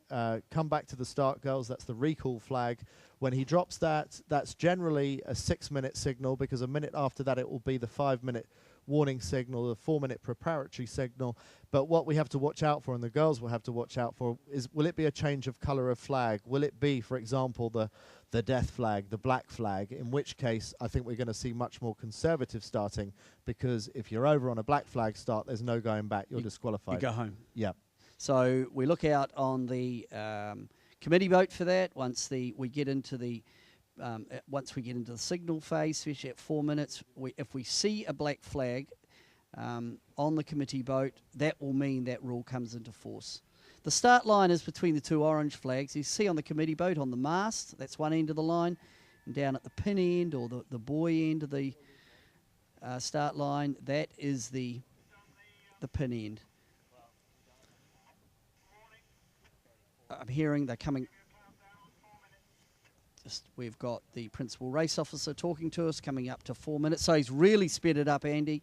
Speaker 2: come back to the start, girls. That's the recall flag. When he drops that, that's generally a 6-minute signal because a minute after that it will be the 5-minute warning signal, the 4-minute preparatory signal. But what we have to watch out for, and the girls will have to watch out for, is will it be a change of colour of flag? Will it be, for example, the death flag, the black flag, in which case I think we're going to see much more conservative starting because if you're over on a black flag start, there's no going back. You're disqualified.
Speaker 1: You go home.
Speaker 2: Yeah.
Speaker 1: So we look out on the committee boat for that once we get into the signal phase, especially at 4 minutes. If we see a black flag on the committee boat, that will mean that rule comes into force. The start line is between the 2 orange flags. You see on the committee boat on the mast, that's one end of the line, and down at the pin end or the buoy end of the start line, that is the pin end. I'm hearing they're coming. We've got the Principal Race Officer talking to us, coming up to 4 minutes. So he's really sped it up, Andy.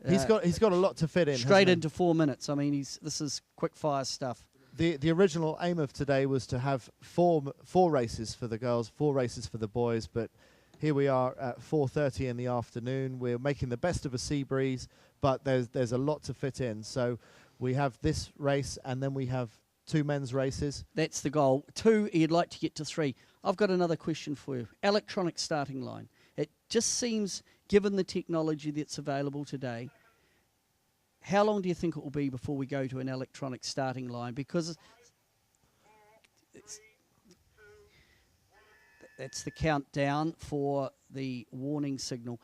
Speaker 2: He's got a lot to fit in.
Speaker 1: Straight into 4 minutes. I mean, this is quick fire stuff.
Speaker 2: The original aim of today was to have four races for the girls, 4 races for the boys, but here we are at 4:30 in the afternoon. We're making the best of a sea breeze, but there's a lot to fit in. So we have this race, and then we have 2 men's races.
Speaker 1: That's the goal. 2, you'd like to get to 3. I've got another question for you. Electronic starting line. It just seems, given the technology that's available today, how long do you think it will be before we go to an electronic starting line? Because that's the countdown for the warning signal.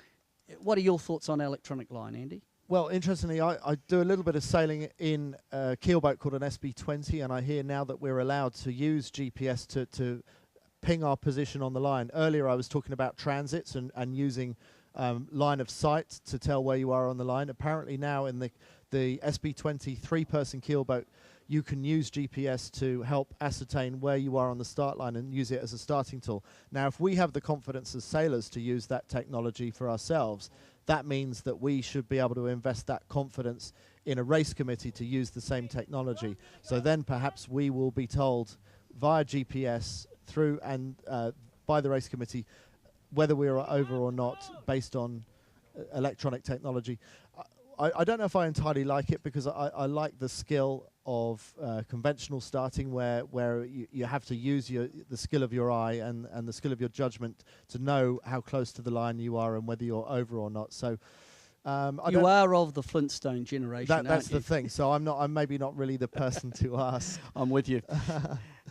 Speaker 1: What are your thoughts on electronic line, Andy?
Speaker 2: Well, interestingly, I do a little bit of sailing in a keelboat called an SB20, and I hear now that we're allowed to use GPS to ping our position on the line. Earlier I was talking about transits and using line of sight to tell where you are on the line. Apparently now in the SB20 3-person keelboat, you can use GPS to help ascertain where you are on the start line and use it as a starting tool. Now, if we have the confidence as sailors to use that technology for ourselves, that means that we should be able to invest that confidence in a race committee to use the same technology. So then perhaps we will be told via GPS through and by the race committee whether we are over or not based on electronic technology. I don't know if I entirely like it because I like the skill of conventional starting where you have to use the skill of your eye and the skill of your judgment to know how close to the line you are and whether you're over or not. So
Speaker 1: you are of the Flintstone generation.
Speaker 2: That's the thing. So I'm maybe not really the person to ask.
Speaker 1: I'm with you.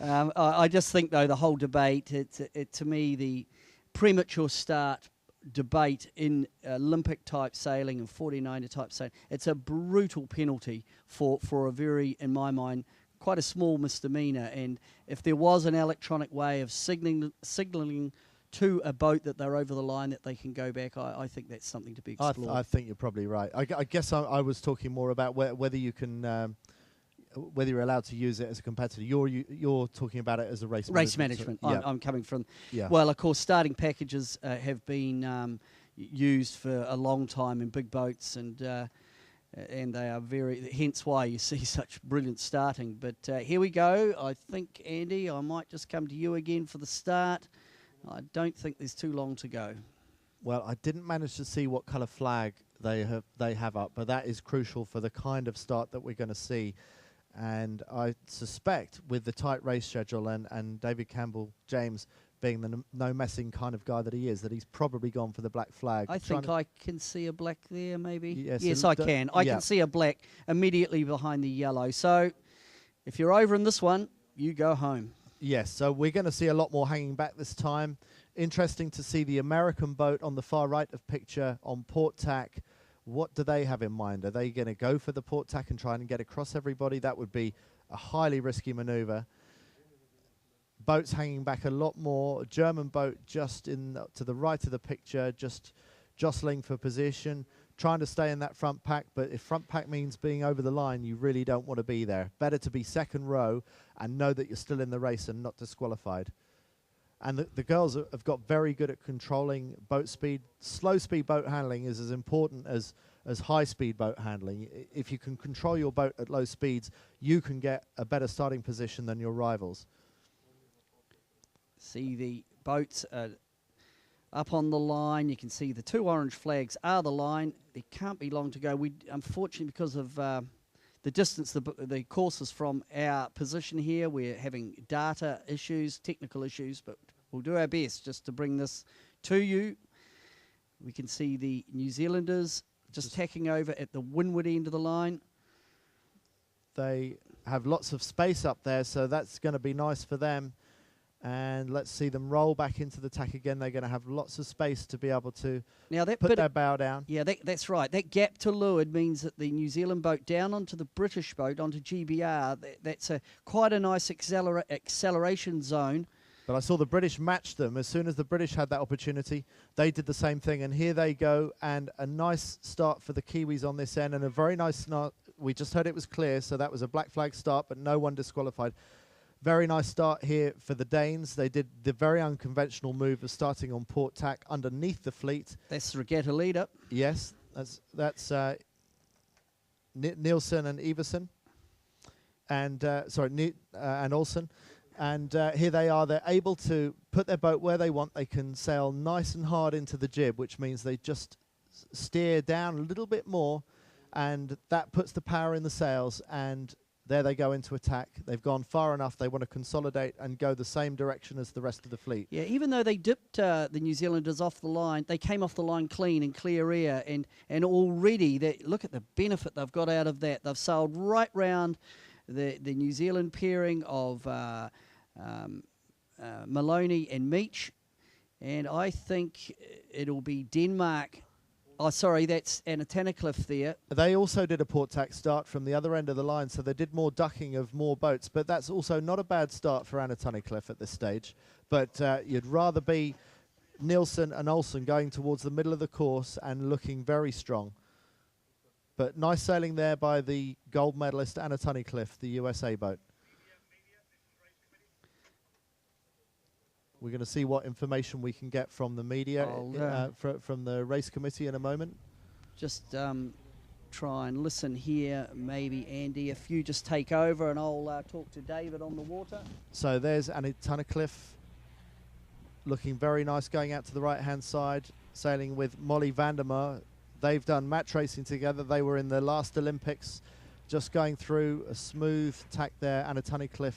Speaker 1: I just think though the whole debate, to me the premature start debate in Olympic type sailing and 49er type sailing, it's a brutal penalty for a very, in my mind, quite a small misdemeanor. And if there was an electronic way of signaling to a boat that they're over the line that they can go back, I think that's something to be explored.
Speaker 2: I think you're probably right. I guess I was talking more about whether you can whether you're allowed to use it as a competitor. You're talking about it as a race
Speaker 1: management.
Speaker 2: So, yeah.
Speaker 1: I'm coming from.
Speaker 2: Yeah.
Speaker 1: Well, of course, starting packages have been used for a long time in big boats, and they are hence why you see such brilliant starting. But here we go. I think, Andy, I might just come to you again for the start. I don't think there's too long to go.
Speaker 2: Well, I didn't manage to see what colour flag they have up, but that is crucial for the kind of start that we're going to see. And I suspect with the tight race schedule and David Campbell James being the no messing kind of guy that he is, that he's probably gone for the black flag.
Speaker 1: I think I can see a black there, maybe.
Speaker 2: Yes,
Speaker 1: I can. I can see a black immediately behind the yellow. So if you're over in this one, you go home.
Speaker 2: Yes, so we're going to see a lot more hanging back this time. Interesting to see the American boat on the far right of picture on port tack. What do they have in mind? Are they going to go for the port tack and try and get across everybody? That would be a highly risky maneuver. Boats hanging back a lot more. German boat just to the right of the picture, just jostling for position, trying to stay in that front pack. But if front pack means being over the line, you really don't want to be there. Better to be second row and know that you're still in the race and not disqualified. And the girls have got very good at controlling boat speed. Slow speed boat handling is as important as high speed boat handling. If you can control your boat at low speeds, you can get a better starting position than your rivals.
Speaker 1: See the boats up on the line. You can see the two orange flags are the line. There can't be long to go. We, unfortunately, because of the distance the course is from our position here, we're having data issues, technical issues, but we'll do our best just to bring this to you. We can see the New Zealanders just tacking over at the windward end of the line.
Speaker 2: They have lots of space up there, so that's going to be nice for them. And let's see them roll back into the tack again. They're going to have lots of space to be able to put their bow down.
Speaker 1: Yeah, that's right. That gap to leeward means that the New Zealand boat down onto the British boat, onto GBR, that's quite a nice acceleration zone.
Speaker 2: But I saw the British match them. As soon as the British had that opportunity, they did the same thing. And here they go. And a nice start for the Kiwis on this end. And a very nice start. We just heard it was clear, so that was a black flag start, but no one disqualified. Very nice start here for the Danes. They did the very unconventional move of starting on port tack underneath the fleet.
Speaker 1: That's regatta leader.
Speaker 2: Yes, that's Nielsen and Iversen, and and Olsen. And here they are. They're able to put their boat where they want. They can sail nice and hard into the jib, which means they just steer down a little bit more, and that puts the power in the sails. And there they go into attack. They've gone far enough. They want to consolidate and go the same direction as the rest of the fleet.
Speaker 1: Yeah, even though they dipped the New Zealanders off the line, they came off the line clean and clear air. And already, look at the benefit they've got out of that. They've sailed right round the New Zealand pairing of Maloney and Meach. And I think it'll be Denmark. Oh, sorry, that's Anatanicliff there.
Speaker 2: They also did a port tack start from the other end of the line, so they did more ducking of more boats. But that's also not a bad start for Anatanicliff at this stage. But you'd rather be Nielsen and Olsen going towards the middle of the course and looking very strong. But nice sailing there by the gold medalist Anatanicliff, the USA boat. We're going to see what information we can get from the media, from the race committee in a moment.
Speaker 1: Just try and listen here, maybe, Andy, if you just take over and I'll talk to David on the water.
Speaker 2: So there's Anatanicliff looking very nice, going out to the right-hand side, sailing with Molly Vandermeer. They've done match racing together. They were in the last Olympics, just going through a smooth tack there. Anatanicliff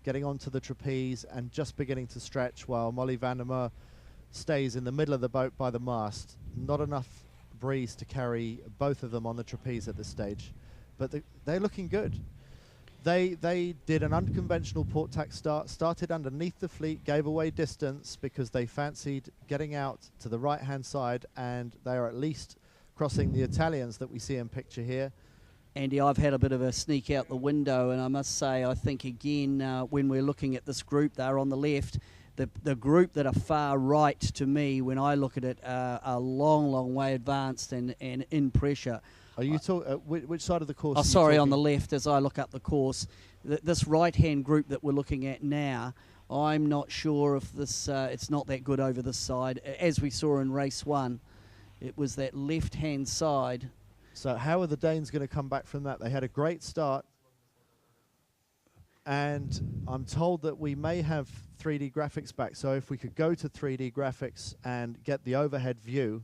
Speaker 2: getting onto the trapeze and just beginning to stretch while Molly Vandermeer stays in the middle of the boat by the mast. Not enough breeze to carry both of them on the trapeze at this stage, but they're looking good. They did an unconventional port tack start, started underneath the fleet, gave away distance because they fancied getting out to the right-hand side, and they are at least crossing the Italians that we see in picture here.
Speaker 1: Andy, I've had a bit of a sneak out the window, and I must say, I think again, when we're looking at this group, they're on the left. The group that are far right to me, when I look at it, are a long, long way advanced and in pressure.
Speaker 2: Are you talking which side of the course?
Speaker 1: Oh, sorry, on the left as I look up the course. This right-hand group that we're looking at now, I'm not sure if this it's not that good over this side. As we saw in race one, it was that left-hand side.
Speaker 2: So how are the Danes going to come back from that? They had a great start, and I'm told that we may have 3D graphics back. So if we could go to 3D graphics and get the overhead view,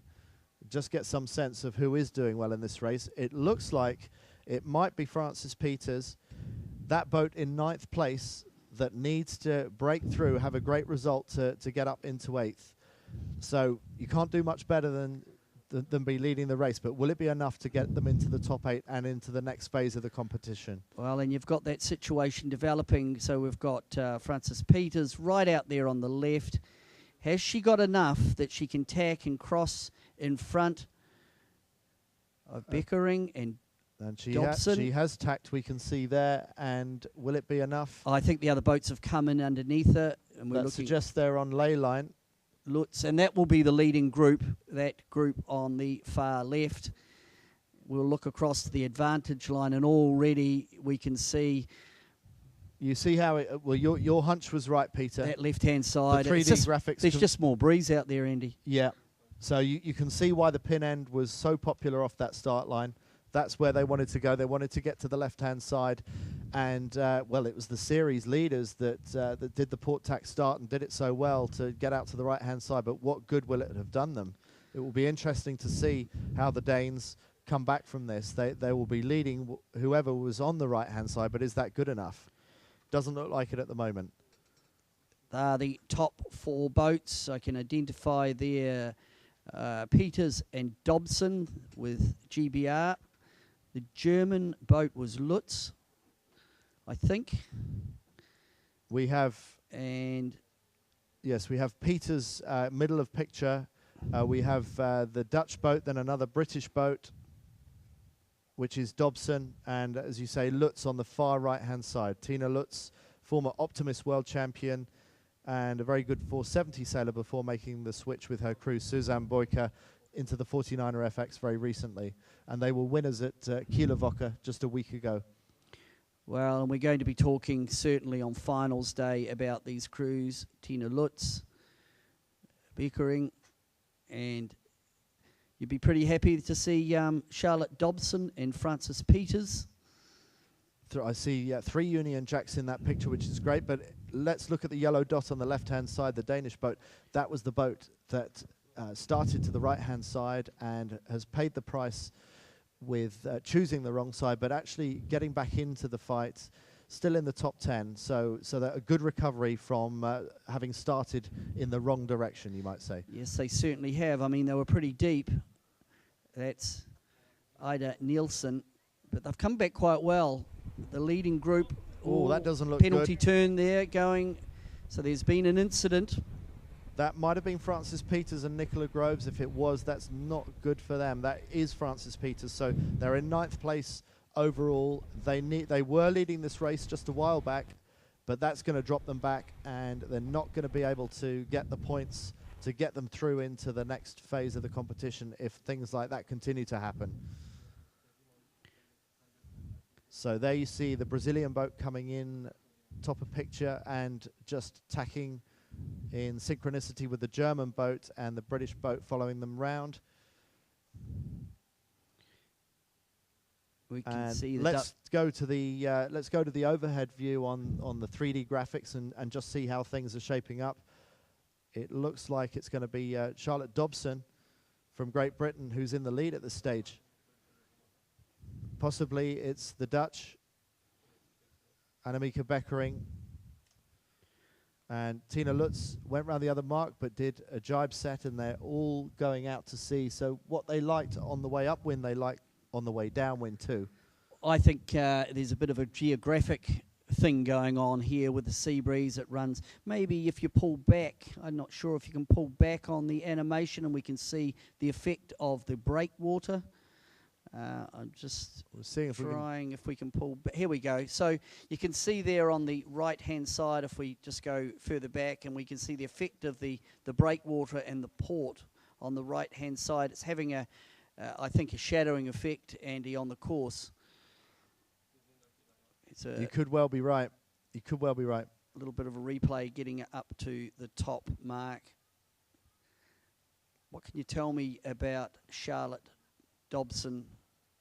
Speaker 2: just get some sense of who is doing well in this race. It looks like it might be Francis Peters, that boat in 9th place that needs to break through, have a great result to get up into 8th. So you can't do much better than be leading the race, but will it be enough to get them into the top 8 and into the next phase of the competition?
Speaker 1: Well, and you've got that situation developing. So we've got Francis Peters right out there on the left. Has she got enough that she can tack and cross in front of Beckering and Dobson?
Speaker 2: She has tacked, we can see there, and will it be enough?
Speaker 1: I think the other boats have come in underneath her, and we're
Speaker 2: That
Speaker 1: looking.
Speaker 2: suggests they're on ley line.
Speaker 1: Lutz, and that will be the leading group, that group on the far left. We'll look across the advantage line, and already we can see.
Speaker 2: You see how it, well, your hunch was right, Peter.
Speaker 1: That left-hand side.
Speaker 2: The 3D graphics.
Speaker 1: There's just more breeze out there, Andy.
Speaker 2: Yeah. So you can see why the pin end was so popular off that start line. That's where they wanted to go. They wanted to get to the left-hand side. And, well, it was the series leaders that did the port tack start and did it so well to get out to the right-hand side. But what good will it have done them? It will be interesting to see how the Danes come back from this. They will be leading whoever was on the right-hand side, but is that good enough? Doesn't look like it at the moment.
Speaker 1: The top 4 boats. I can identify there Peters and Dobson with GBR. The German boat was Lutz, I think.
Speaker 2: We have,
Speaker 1: and
Speaker 2: yes, we have Peters middle of picture. We have the Dutch boat, then another British boat, which is Dobson, and as you say, Lutz on the far right-hand side. Tina Lutz, former Optimist world champion, and a very good 470 sailor before making the switch with her crew, Suzanne Boyka, into the 49er FX very recently. And they were winners at Kielewocke just a week ago.
Speaker 1: Well, and we're going to be talking certainly on finals day about these crews. Tina Lutz, Beckering, and you'd be pretty happy to see Charlotte Dobson and Francis Peters.
Speaker 2: I see 3 Union Jacks in that picture, which is great, but let's look at the yellow dot on the left-hand side, the Danish boat. That was the boat that started to the right-hand side and has paid the price with choosing the wrong side, but actually getting back into the fight, still in the top 10. So that a good recovery from having started in the wrong direction, you might say.
Speaker 1: Yes, they certainly have. I mean, they were pretty deep. That's Ida Nielsen, but they've come back quite well. The leading group.
Speaker 2: Oh, that doesn't look
Speaker 1: penalty
Speaker 2: good.
Speaker 1: Turn there going. So there's been an incident.
Speaker 2: That might have been Francis Peters and Nicola Groves. If it was, that's not good for them. That is Francis Peters. So they're in 9th place overall. They were leading this race just a while back, but that's going to drop them back, and they're not going to be able to get the points to get them through into the next phase of the competition if things like that continue to happen. So there you see the Brazilian boat coming in, top of picture, and just tacking in synchronicity with the German boat and the British boat following them round.
Speaker 1: We can see the
Speaker 2: let's go to the overhead view on the 3D graphics and just see how things are shaping up. It looks like it's going to be Charlotte Dobson from Great Britain who's in the lead at this stage. Possibly it's the Dutch, Annemieke Beckering, and Tina Lutz went round the other mark but did a jibe set, and they're all going out to sea. So what they liked on the way upwind, they liked on the way downwind too.
Speaker 1: I think there's a bit of a geographic thing going on here with the sea breeze. It runs. Maybe if you pull back, I'm not sure if you can pull back on the animation and we can see the effect of the breakwater. I'm just trying if we can pull back. Here we go. So you can see there on the right-hand side, if we just go further back, and we can see the effect of the breakwater and the port on the right-hand side. It's having I think a shadowing effect, Andy, on the course.
Speaker 2: You could well be right. You could well be right.
Speaker 1: A little bit of a replay getting it up to the top mark. What can you tell me about Charlotte Dobson,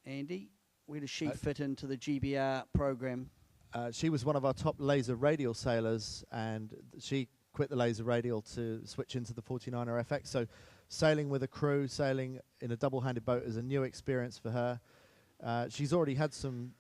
Speaker 1: Andy? Where does she fit into the GBR program?
Speaker 2: She was one of our top laser radial sailors, and she quit the laser radial to switch into the 49er FX. So sailing with a crew, sailing in a double-handed boat is a new experience for her. She's already had some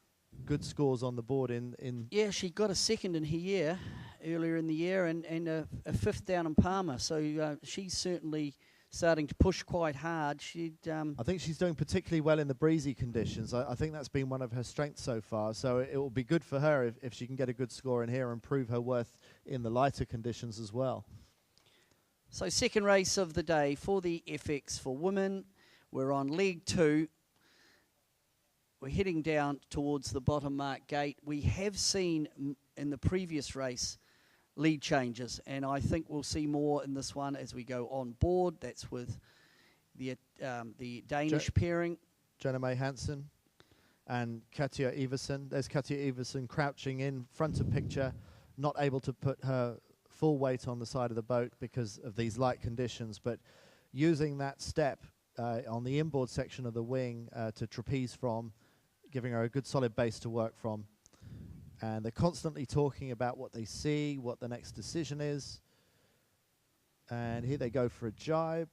Speaker 2: good scores on the board in
Speaker 1: Yeah, she got a second in here earlier in the year and a fifth down in Palmer. So she's certainly starting to push quite hard.
Speaker 2: I think she's doing particularly well in the breezy conditions. I think that's been one of her strengths so far. So it will be good for her if she can get a good score in here and prove her worth in the lighter conditions as well.
Speaker 1: So second race of the day for the FX for women. We're on leg 2. We're heading down towards the bottom mark gate. We have seen in the previous race lead changes, and I think we'll see more in this one as we go on board. That's with the Danish pairing.
Speaker 2: Jenna May Hansen and Katja Iversen. There's Katja Iversen crouching in front of picture, not able to put her full weight on the side of the boat because of these light conditions, but using that step on the inboard section of the wing to trapeze from, giving her a good solid base to work from. And they're constantly talking about what they see, what the next decision is. And here they go for a jibe,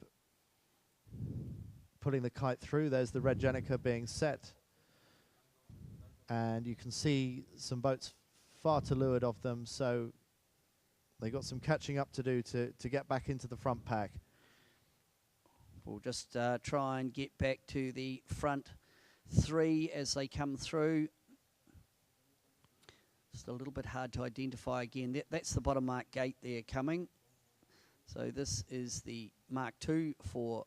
Speaker 2: putting the kite through. There's the red Jenica being set. And you can see some boats far to leeward of them, so they got some catching up to do to get back into the front pack.
Speaker 1: We'll just try and get back to the front 3 as they come through. Just a little bit hard to identify again. That's the bottom mark gate there coming. So this is the Mark 2 for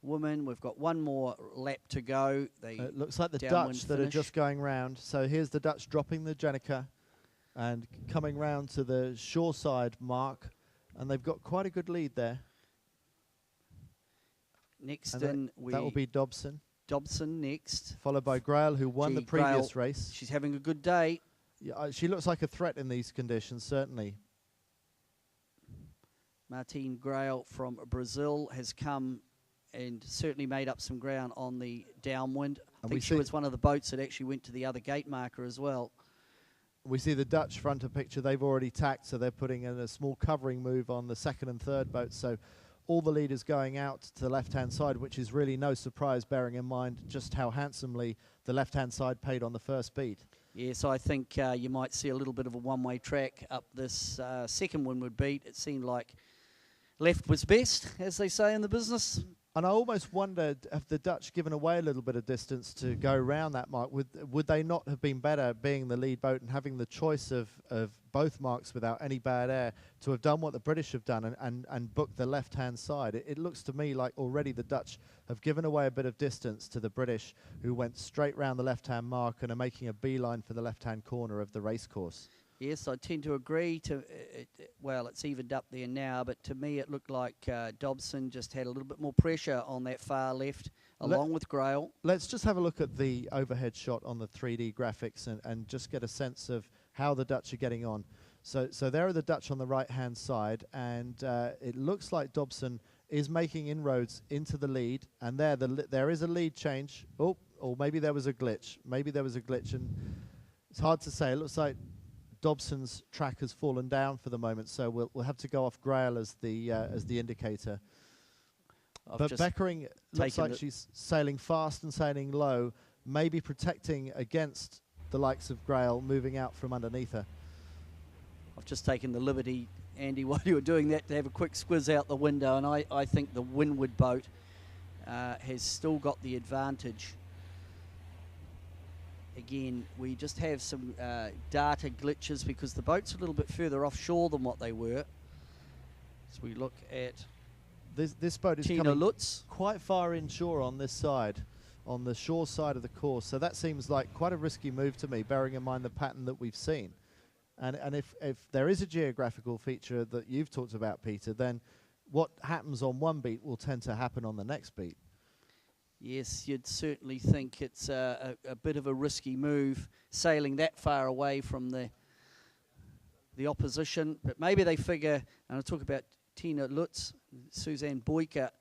Speaker 1: women. We've got one more lap to go.
Speaker 2: It looks like the Dutch that are just going round. So here's the Dutch dropping the Jenica and coming round to the shore side mark. And they've got quite a good lead there.
Speaker 1: Next
Speaker 2: and that will be Dobson.
Speaker 1: Dobson next.
Speaker 2: Followed by Grail, who won the previous race.
Speaker 1: She's having a good day.
Speaker 2: Yeah, she looks like a threat in these conditions, certainly.
Speaker 1: Martine Grail from Brazil has come and certainly made up some ground on the downwind. I think she was one of the boats that actually went to the other gate marker as well.
Speaker 2: We see the Dutch front of picture. They've already tacked, so they're putting in a small covering move on the second and third boats. So all the leaders going out to the left-hand side, which is really no surprise, bearing in mind just how handsomely the left-hand side paid on the first beat.
Speaker 1: Yes, I think you might see a little bit of a one-way track up this second windward beat. It seemed like left was best, as they say in the business.
Speaker 2: And I almost wondered if the Dutch given away a little bit of distance to go around that mark. Would they not have been better being the lead boat and having the choice of both marks without any bad air to have done what the British have done and booked the left-hand side? It looks to me like already the Dutch have given away a bit of distance to the British, who went straight round the left-hand mark and are making a beeline for the left-hand corner of the racecourse.
Speaker 1: Yes, I tend to agree. Well, it's evened up there now, but to me it looked like Dobson just had a little bit more pressure on that far left, along with Grail.
Speaker 2: Let's just have a look at the overhead shot on the 3D graphics and just get a sense of how the Dutch are getting on. So there are the Dutch on the right-hand side, and it looks like Dobson is making inroads into the lead, and there is a lead change. Oh, or maybe there was a glitch. Maybe there was a glitch, and it's hard to say. It looks like Dobson's track has fallen down for the moment, so we'll have to go off Grail as the indicator. But Beckering looks like she's sailing fast and sailing low, maybe protecting against the likes of Grail moving out from underneath her.
Speaker 1: I've just taken the liberty, Andy, while you were doing that, to have a quick squiz out the window, and I think the windward boat has still got the advantage. Again, we just have some data glitches because the boat's a little bit further offshore than what they were. So we look at
Speaker 2: this boat is
Speaker 1: Tina
Speaker 2: coming
Speaker 1: Lutz
Speaker 2: quite far inshore on this side, on the shore side of the course. So that seems like quite a risky move to me, bearing in mind the pattern that we've seen. And if there is a geographical feature that you've talked about, Peter, then what happens on one beat will tend to happen on the next beat.
Speaker 1: Yes, you'd certainly think it's a bit of a risky move, sailing that far away from the opposition. But maybe they figure, and I'll talk about Tina Lutz, Suzanne Boyka,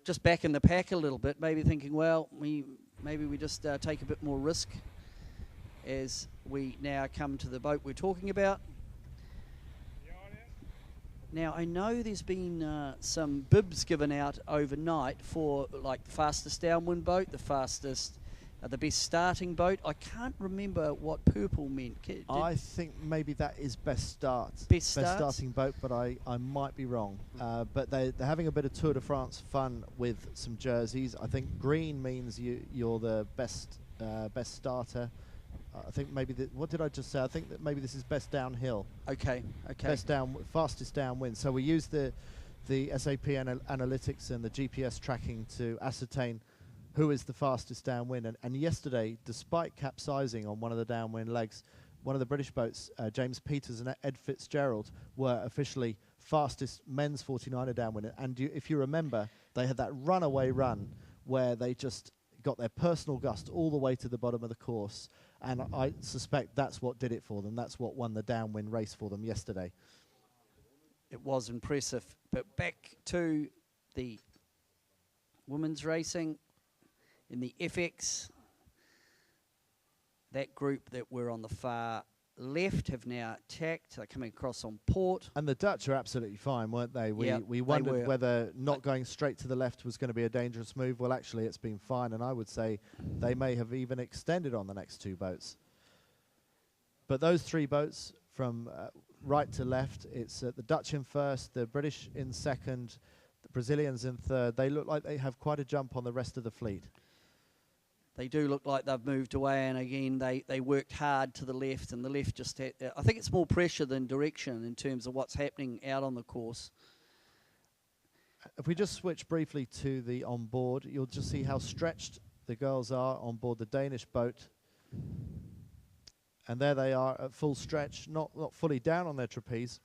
Speaker 1: just back in the pack a little bit, maybe thinking, well, maybe we just take a bit more risk as we now come to the boat we're talking about. Now, I know there's been some bibs given out overnight for like the fastest downwind boat, the best starting boat. I can't remember what purple meant.
Speaker 2: I think maybe that is best
Speaker 1: Best starts?
Speaker 2: starting boat, but I might be wrong. But they're having a bit of Tour de France fun with some jerseys. I think green means you're the best starter. I think maybe what did I just say? I think that maybe this is best downhill.
Speaker 1: Okay.
Speaker 2: Fastest downwind. So we use the SAP analytics and the GPS tracking to ascertain who is the fastest downwind. And yesterday, despite capsizing on one of the downwind legs, one of the British boats, James Peters and Ed Fitzgerald, were officially fastest men's 49er downwind. And if you remember, they had that runaway run where they just got their personal gust all the way to the bottom of the course. And I suspect that's what did it for them. That's what won the downwind race for them yesterday.
Speaker 1: It was impressive. But back to the women's racing in the FX. That group that were on the far left have now attacked. They're coming across on port.
Speaker 2: And the Dutch are absolutely fine, weren't they? We
Speaker 1: They
Speaker 2: wondered
Speaker 1: were.
Speaker 2: whether not going straight to the left was going to be a dangerous move. Well, actually, it's been fine, and I would say they may have even extended on the next two boats. But those three boats from right to left, it's the Dutch in first, the British in second, the Brazilians in third. They look like they have quite a jump on the rest of the fleet.
Speaker 1: They do look like they've moved away, and again, they worked hard to the left, and the left just had, I think it's more pressure than direction in terms of what's happening out on the course.
Speaker 2: If we just switch briefly to the onboard, you'll just see how stretched the girls are on board the Danish boat. And there they are at full stretch, not fully down on their trapeze.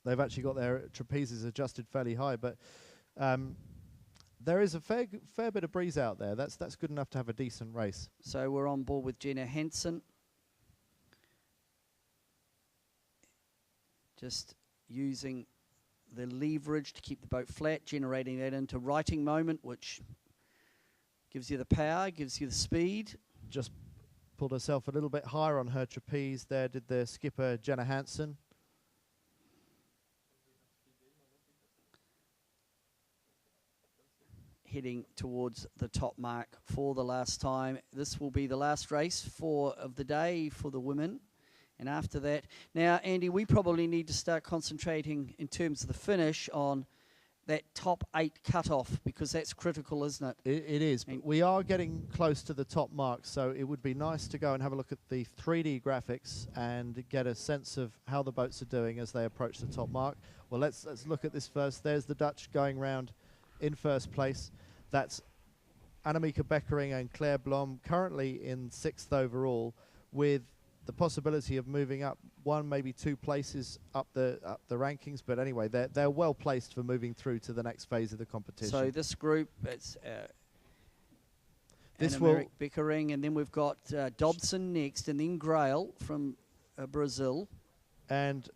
Speaker 2: They've actually got their trapezes adjusted fairly high, but there is a fair bit of breeze out there. That's good enough to have a decent race.
Speaker 1: So we're on board with Jenna Hansen. Just using the leverage to keep the boat flat, generating that into righting moment, which gives you the power, gives you the speed.
Speaker 2: Just pulled herself a little bit higher on her trapeze there, did the skipper Jenna Hansen.
Speaker 1: Heading towards the top mark for the last time. This will be the last race of the day for the women. And after that, now, Andy, we probably need to start concentrating in terms of the finish on that top 8 cutoff, because that's critical, isn't it?
Speaker 2: It is, but we are getting close to the top mark, so it would be nice to go and have a look at the 3D graphics and get a sense of how the boats are doing as they approach the top mark. Well, let's look at this first. There's the Dutch going round in first place. That's Annemieke Bekkering and Claire Blom, currently in 6th overall, with the possibility of moving up one, maybe 2 places up the rankings. But anyway, they're well placed for moving through to the next phase of the competition.
Speaker 1: So this group, it's
Speaker 2: this
Speaker 1: Annemieke Bekkering, and then we've got Dobson next, and then Grail from Brazil.
Speaker 2: And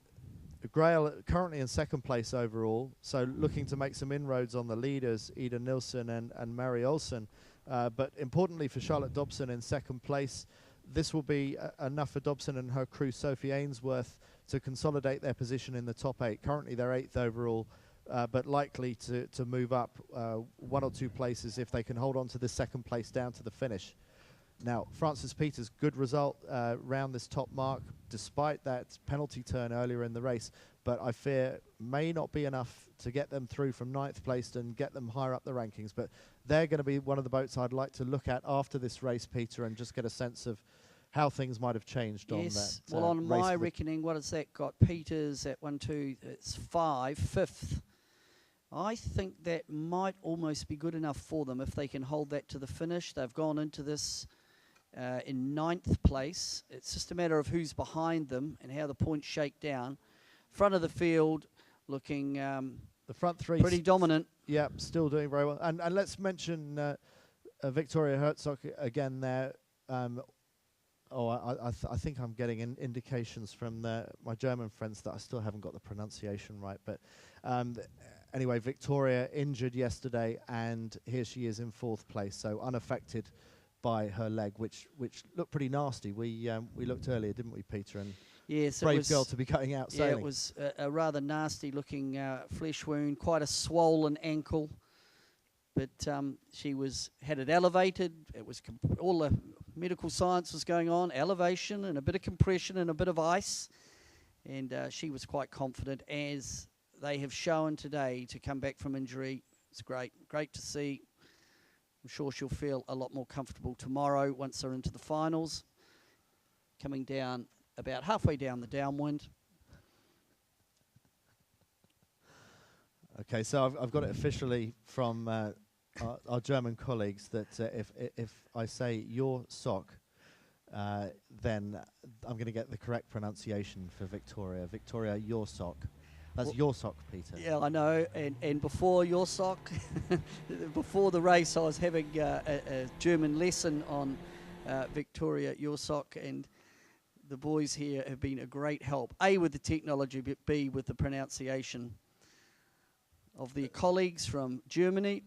Speaker 2: Grail currently in 2nd place overall, so looking to make some inroads on the leaders, Ida Nilsson and Mary Olsen. But importantly for Charlotte Dobson in 2nd place, this will be enough for Dobson and her crew, Sophie Ainsworth, to consolidate their position in the top 8. Currently they're 8th overall, but likely to move up 1 or 2 places if they can hold on to the 2nd place down to the finish. Now, Francis Peters, good result round this top mark, despite that penalty turn earlier in the race, but I fear may not be enough to get them through from 9th place and get them higher up the rankings. But they're going to be one of the boats I'd like to look at after this race, Peter, and just get a sense of how things might have changed on that.
Speaker 1: Yes, well, on
Speaker 2: race
Speaker 1: my reckoning, what has that got? Peters at 1, 2, it's 5, 5th. I think that might almost be good enough for them if they can hold that to the finish. They've gone into this in 9th place. It's just a matter of who's behind them and how the points shake down. Front of the field looking
Speaker 2: the front three
Speaker 1: pretty dominant.
Speaker 2: Yeah, still doing very well. And let's mention Victoria Herzog again there. I think I'm getting indications from my German friends that I still haven't got the pronunciation right. But anyway, Victoria injured yesterday, and here she is in 4th place, so unaffected by her leg, which looked pretty nasty. We looked earlier, didn't we, Peter? And
Speaker 1: Yes, it
Speaker 2: brave
Speaker 1: was,
Speaker 2: girl to be going out
Speaker 1: yeah,
Speaker 2: sailing.
Speaker 1: it was a rather nasty-looking flesh wound, quite a swollen ankle. But she had it elevated. It was all the medical science was going on, elevation and a bit of compression and a bit of ice. And she was quite confident, as they have shown today, to come back from injury. It's great to see. I'm sure she'll feel a lot more comfortable tomorrow once they're into the finals. Coming down about halfway down the downwind.
Speaker 2: Okay, so I've got it officially from our German colleagues that if I say your sock, then I'm going to get the correct pronunciation for Victoria. Victoria, your sock. That's your sock, Peter.
Speaker 1: Yeah, I know. And before your sock, before the race, I was having a German lesson on Victoria, your sock, and the boys here have been a great help. A, with the technology, but B, with the pronunciation of their colleagues from Germany.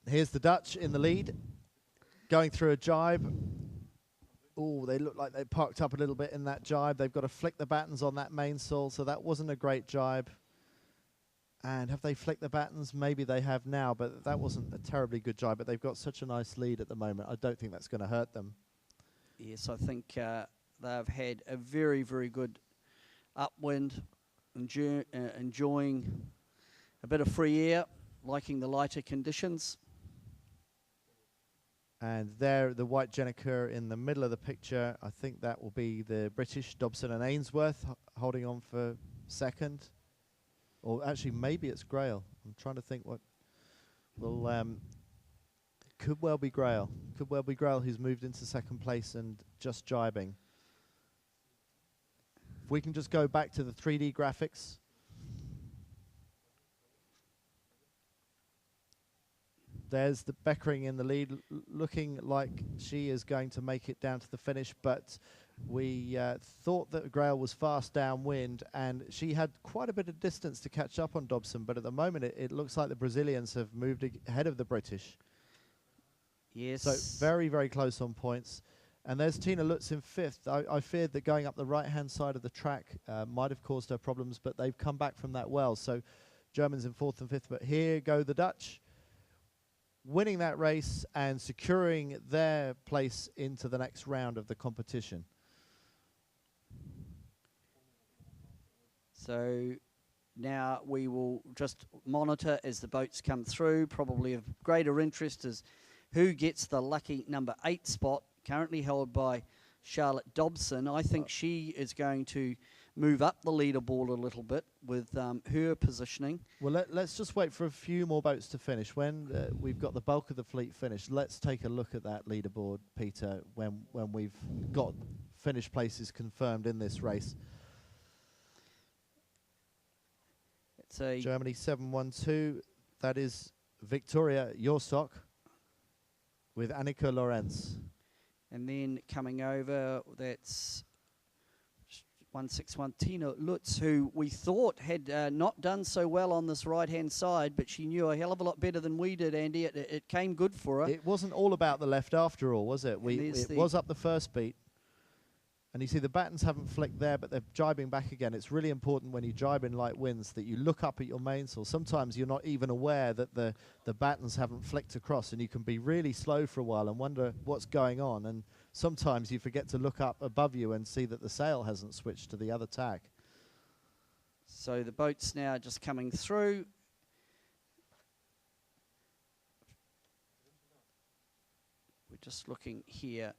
Speaker 2: Here's the Dutch in the lead, going through a jibe. Oh, they look like they parked up a little bit in that jibe. They've got to flick the battens on that mainsail, so that wasn't a great jibe. And have they flicked the battens? Maybe they have now, but that wasn't a terribly good jibe. But they've got such a nice lead at the moment. I don't think that's going to hurt them.
Speaker 1: Yes, I think they've had a very, very good upwind, enjoying a bit of free air, liking the lighter conditions.
Speaker 2: And there, the white Jenniker in the middle of the picture. I think that will be the British, Dobson and Ainsworth, holding on for second. Or actually, maybe it's Grail. I'm trying to think what will... could well be Grail. Could well be Grail, who's moved into second place and just jibing. If we can just go back to the 3D graphics. There's the Beckering in the lead, looking like she is going to make it down to the finish, but we thought that Grail was fast downwind, and she had quite a bit of distance to catch up on Dobson, but at the moment it looks like the Brazilians have moved ahead of the British.
Speaker 1: Yes.
Speaker 2: So very, very close on points. And there's Tina Lutz in fifth. I feared that going up the right-hand side of the track might have caused her problems, but they've come back from that well. So Germans in fourth and fifth, but here go the Dutch, winning that race and securing their place into the next round of the competition.
Speaker 1: So now we will just monitor as the boats come through. Probably of greater interest is who gets the lucky number 8 spot, currently held by Charlotte Dobson. I think she is going to move up the leaderboard a little bit with her positioning.
Speaker 2: Well, let's just wait for a few more boats to finish. When we've got the bulk of the fleet finished, let's take a look at that leaderboard, Peter, when we've got finish places confirmed in this race.
Speaker 1: It's a
Speaker 2: Germany 712. That is Victoria Jorsock with Annika Lorenz.
Speaker 1: And then coming over, that's 161 Tina Lutz, who we thought had not done so well on this right-hand side, but she knew a hell of a lot better than we did, Andy. It came good for her.
Speaker 2: It wasn't all about the left after all, was it? It was up the first beat. And you see the battens haven't flicked there, but they're jibing back again. It's really important when you jibe in light winds that you look up at your mainsail. Sometimes you're not even aware that the battens haven't flicked across, and you can be really slow for a while and wonder what's going on. And sometimes you forget to look up above you and see that the sail hasn't switched to the other tack.
Speaker 1: So the boat's now just coming through. We're just looking here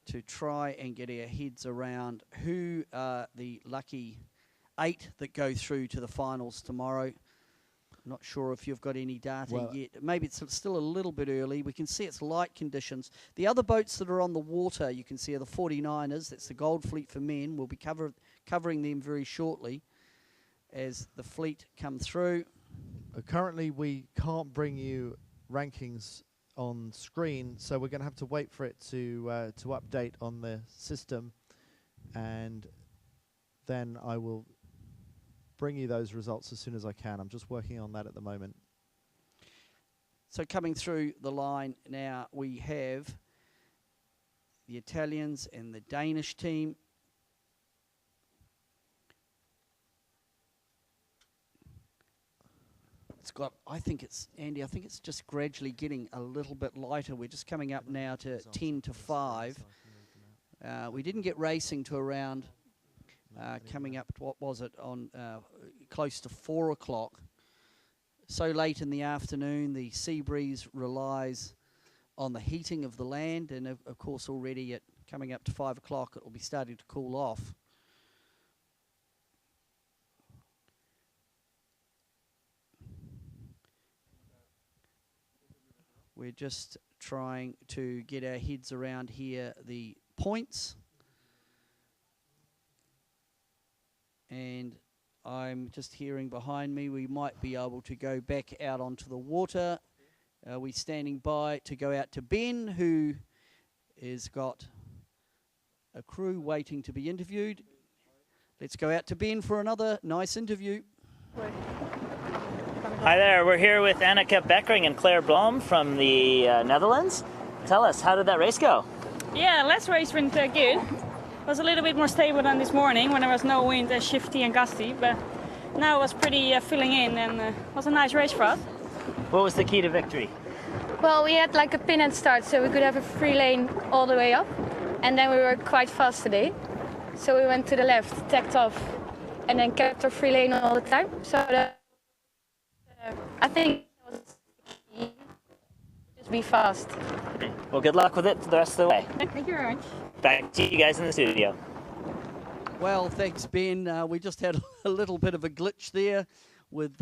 Speaker 1: to try and get our heads around who are the lucky 8 that go through to the finals tomorrow. Not sure if you've got any data yet. Maybe it's still a little bit early. We can see it's light conditions. The other boats that are on the water, you can see, are the 49ers. That's the Gold Fleet for men. We'll be covering them very shortly as the fleet come through.
Speaker 2: Currently, we can't bring you rankings on screen, so we're going to have to wait for it to update on the system, and then I will bring you those results as soon as I can. I'm just working on that at the moment.
Speaker 1: So coming through the line now, we have the Italians and the Danish team. it's got, I think it's, Andy, I think it's just gradually getting a little bit lighter. We're just coming up now to 10 to 5. We didn't get racing to around coming up, what was it, on close to 4 o'clock. So late in the afternoon, the sea breeze relies on the heating of the land, and of course already at coming up to 5 o'clock it will be starting to cool off. We're just trying to get our heads around here the points, and I'm just hearing behind me we might be able to go back out onto the water. We're standing by to go out to Ben, who has got a crew waiting to be interviewed. Let's go out to Ben for another nice interview.
Speaker 4: Hi there, we're here with Anneke Beckering and Claire Blom from the Netherlands. Tell us, how did that race go?
Speaker 5: Yeah, last race went good. It was a little bit more stable than this morning when there was no wind and shifty and gusty, but now it was pretty filling in, and it was a nice race for us.
Speaker 4: What was the key to victory?
Speaker 6: Well, we had like a pin and start, so we could have a free lane all the way up, and then we were quite fast today. So we went to the left, tacked off, and then kept our free lane all the time. So that, I think it was key. Just be fast.
Speaker 4: Okay. Well, good luck with it for the rest of the way.
Speaker 5: Thank you very much.
Speaker 4: Back to you guys in the studio.
Speaker 1: Well, thanks, Ben. We just had a little bit of a glitch there. With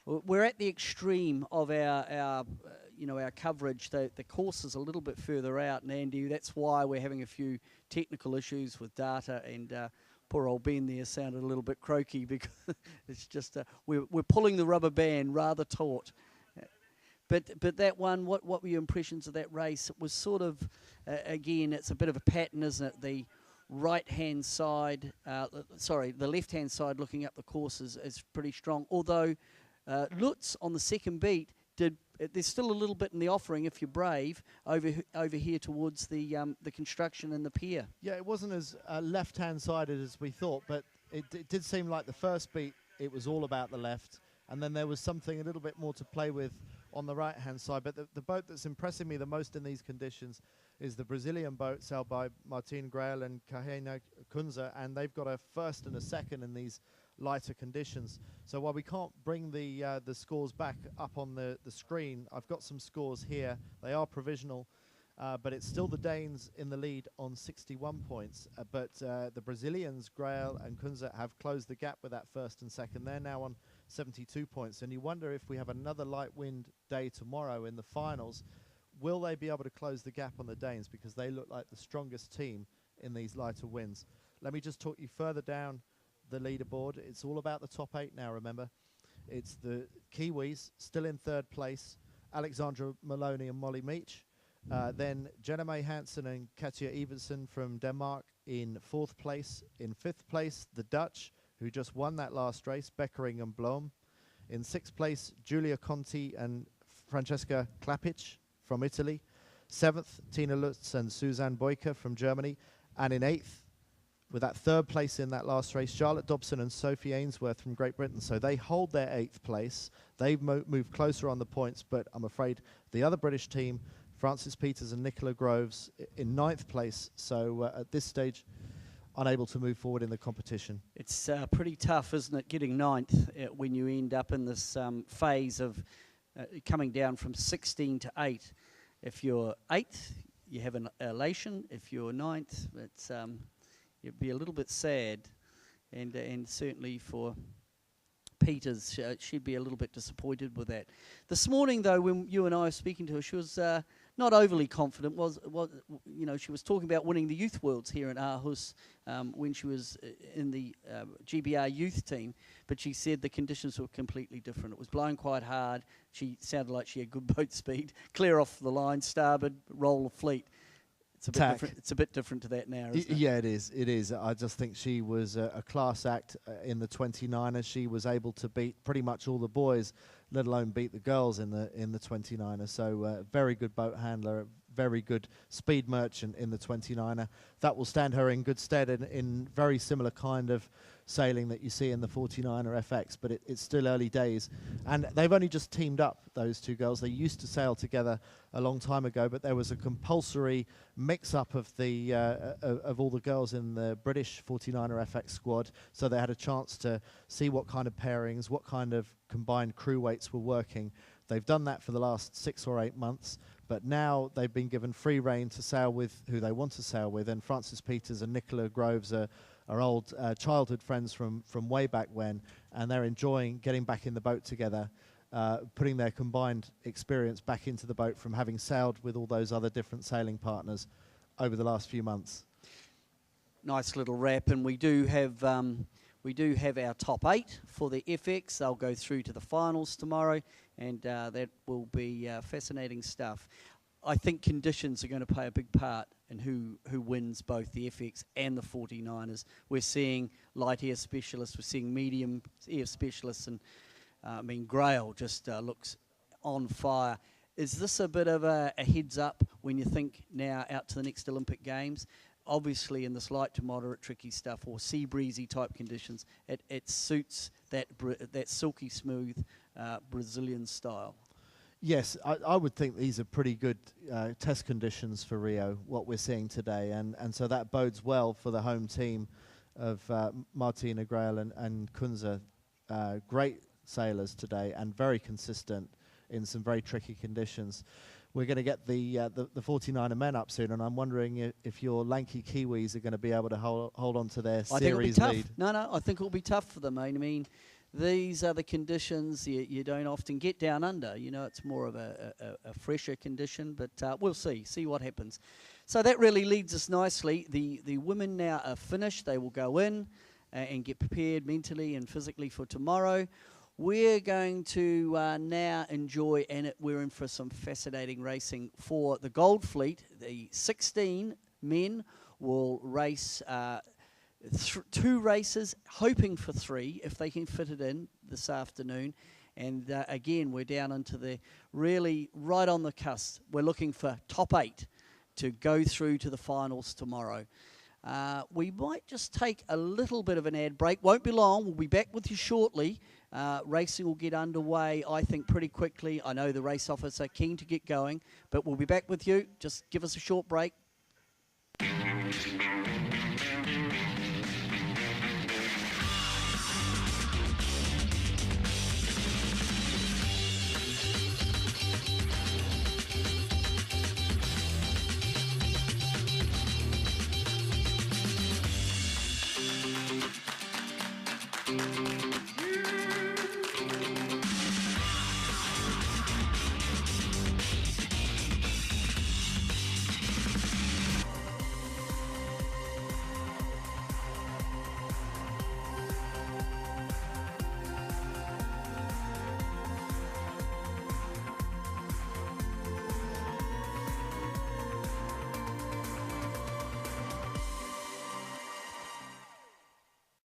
Speaker 1: we're at the extreme of our coverage. The course is a little bit further out, and Andy, that's why we're having a few technical issues with data. And poor old Ben there sounded a little bit croaky because it's just we're pulling the rubber band rather taut. But that one, what were your impressions of that race? It was sort of, again, it's a bit of a pattern, isn't it? The right-hand side, the left-hand side looking up the course is pretty strong. Although Lutz on the second beat there's still a little bit in the offering if you're brave over here towards the construction and the pier.
Speaker 2: Yeah, it wasn't as left-hand sided as we thought, but it did seem like the first beat it was all about the left, and then there was something a little bit more to play with on the right-hand side. But the boat that's impressing me the most in these conditions is the Brazilian boat sailed by Martin Grael and Kahena Kunze, and they've got a first and a second in these lighter conditions. So while we can't bring the scores back up on the screen, I've got some scores here. They are provisional, but it's still the Danes in the lead on 61 points. But the Brazilians, Grael and Kunze, have closed the gap with that first and second. They're now on 72 points. And you wonder if we have another light wind day tomorrow in the finals, will they be able to close the gap on the Danes? Because they look like the strongest team in these lighter winds. Let me just talk you further down the leaderboard. It's all about the top 8 now, remember. It's the Kiwis still in third place, Alexandra Maloney and Molly Meach. Then Jenna May Hansen and Katja Everson from Denmark in fourth place. In fifth place, the Dutch, who just won that last race, Beckering and Blom. In sixth place, Giulia Conti and Francesca Klapic from Italy. Seventh, Tina Lutz and Suzanne Boyka from Germany. And in eighth, with that third place in that last race, Charlotte Dobson and Sophie Ainsworth from Great Britain. So they hold their eighth place. They've moved closer on the points, but I'm afraid the other British team, Francis Peters and Nicola Groves, in ninth place. So at this stage, unable to move forward in the competition.
Speaker 1: It's pretty tough, isn't it, getting ninth when you end up in this phase of coming down from 16 to 8. If you're 8th, you have an elation. If you're 9th, it's you'd be a little bit sad, and certainly for Peters, she'd be a little bit disappointed with that. This morning, though, when you and I were speaking to her, she was not overly confident. She was talking about winning the Youth Worlds here in Aarhus when she was in the GBR youth team, but she said the conditions were completely different. It was blowing quite hard. She sounded like she had good boat speed, clear off the line, starboard, roll of fleet. It's a bit different to that now, isn't it?
Speaker 2: Yeah, it is. It is. I just think she was a class act in the 29er. She was able to beat pretty much all the boys, let alone beat the girls in the 29er. So very good boat handler, very good speed merchant in the 29er. That will stand her in good stead in very similar kind of sailing that you see in the 49er FX, but it's still early days. And they've only just teamed up, those two girls. They used to sail together a long time ago, but there was a compulsory mix-up of the of all the girls in the British 49er FX squad, so they had a chance to see what kind of pairings, what kind of combined crew weights were working. They've done that for the last 6 or 8 months, but now they've been given free rein to sail with who they want to sail with, and Francis Peters and Nicola Groves are old childhood friends from way back when, and they're enjoying getting back in the boat together, putting their combined experience back into the boat from having sailed with all those other different sailing partners over the last few months.
Speaker 1: Nice little wrap, and we do have our top 8 for the FX. They'll go through to the finals tomorrow, and that will be fascinating stuff. I think conditions are going to play a big part in who wins both the FX and the 49ers. We're seeing light air specialists, we're seeing medium air specialists, and Grail just looks on fire. Is this a bit of a heads up when you think now out to the next Olympic Games? Obviously in this light to moderate tricky stuff or sea breezy type conditions, it suits that silky smooth Brazilian style.
Speaker 2: Yes, I would think these are pretty good test conditions for Rio, what we're seeing today, and so that bodes well for the home team of Martina Grael and Kunze. Great sailors today and very consistent in some very tricky conditions. We're going to get the 49er men up soon, and I'm wondering if your lanky Kiwis are going to be able to hold on to their series lead.
Speaker 1: No, I think it'll be tough for them. I mean, these are the conditions you don't often get down under. You know, it's more of a fresher condition, but we'll see what happens. So that really leads us nicely. The women now are finished. They will go in and get prepared mentally and physically for tomorrow. We're going to now enjoy, and we're in for some fascinating racing for the Gold Fleet. The 16 men will race 2 races, hoping for 3 if they can fit it in this afternoon. And again, we're down into the really right on the cusp. We're looking for top 8 to go through to the finals tomorrow. We might just take a little bit of an ad break. Won't be long. We'll be back with you shortly. Racing will get underway, I think, pretty quickly. I know the race officer are keen to get going, but we'll be back with you. Just give us a short break.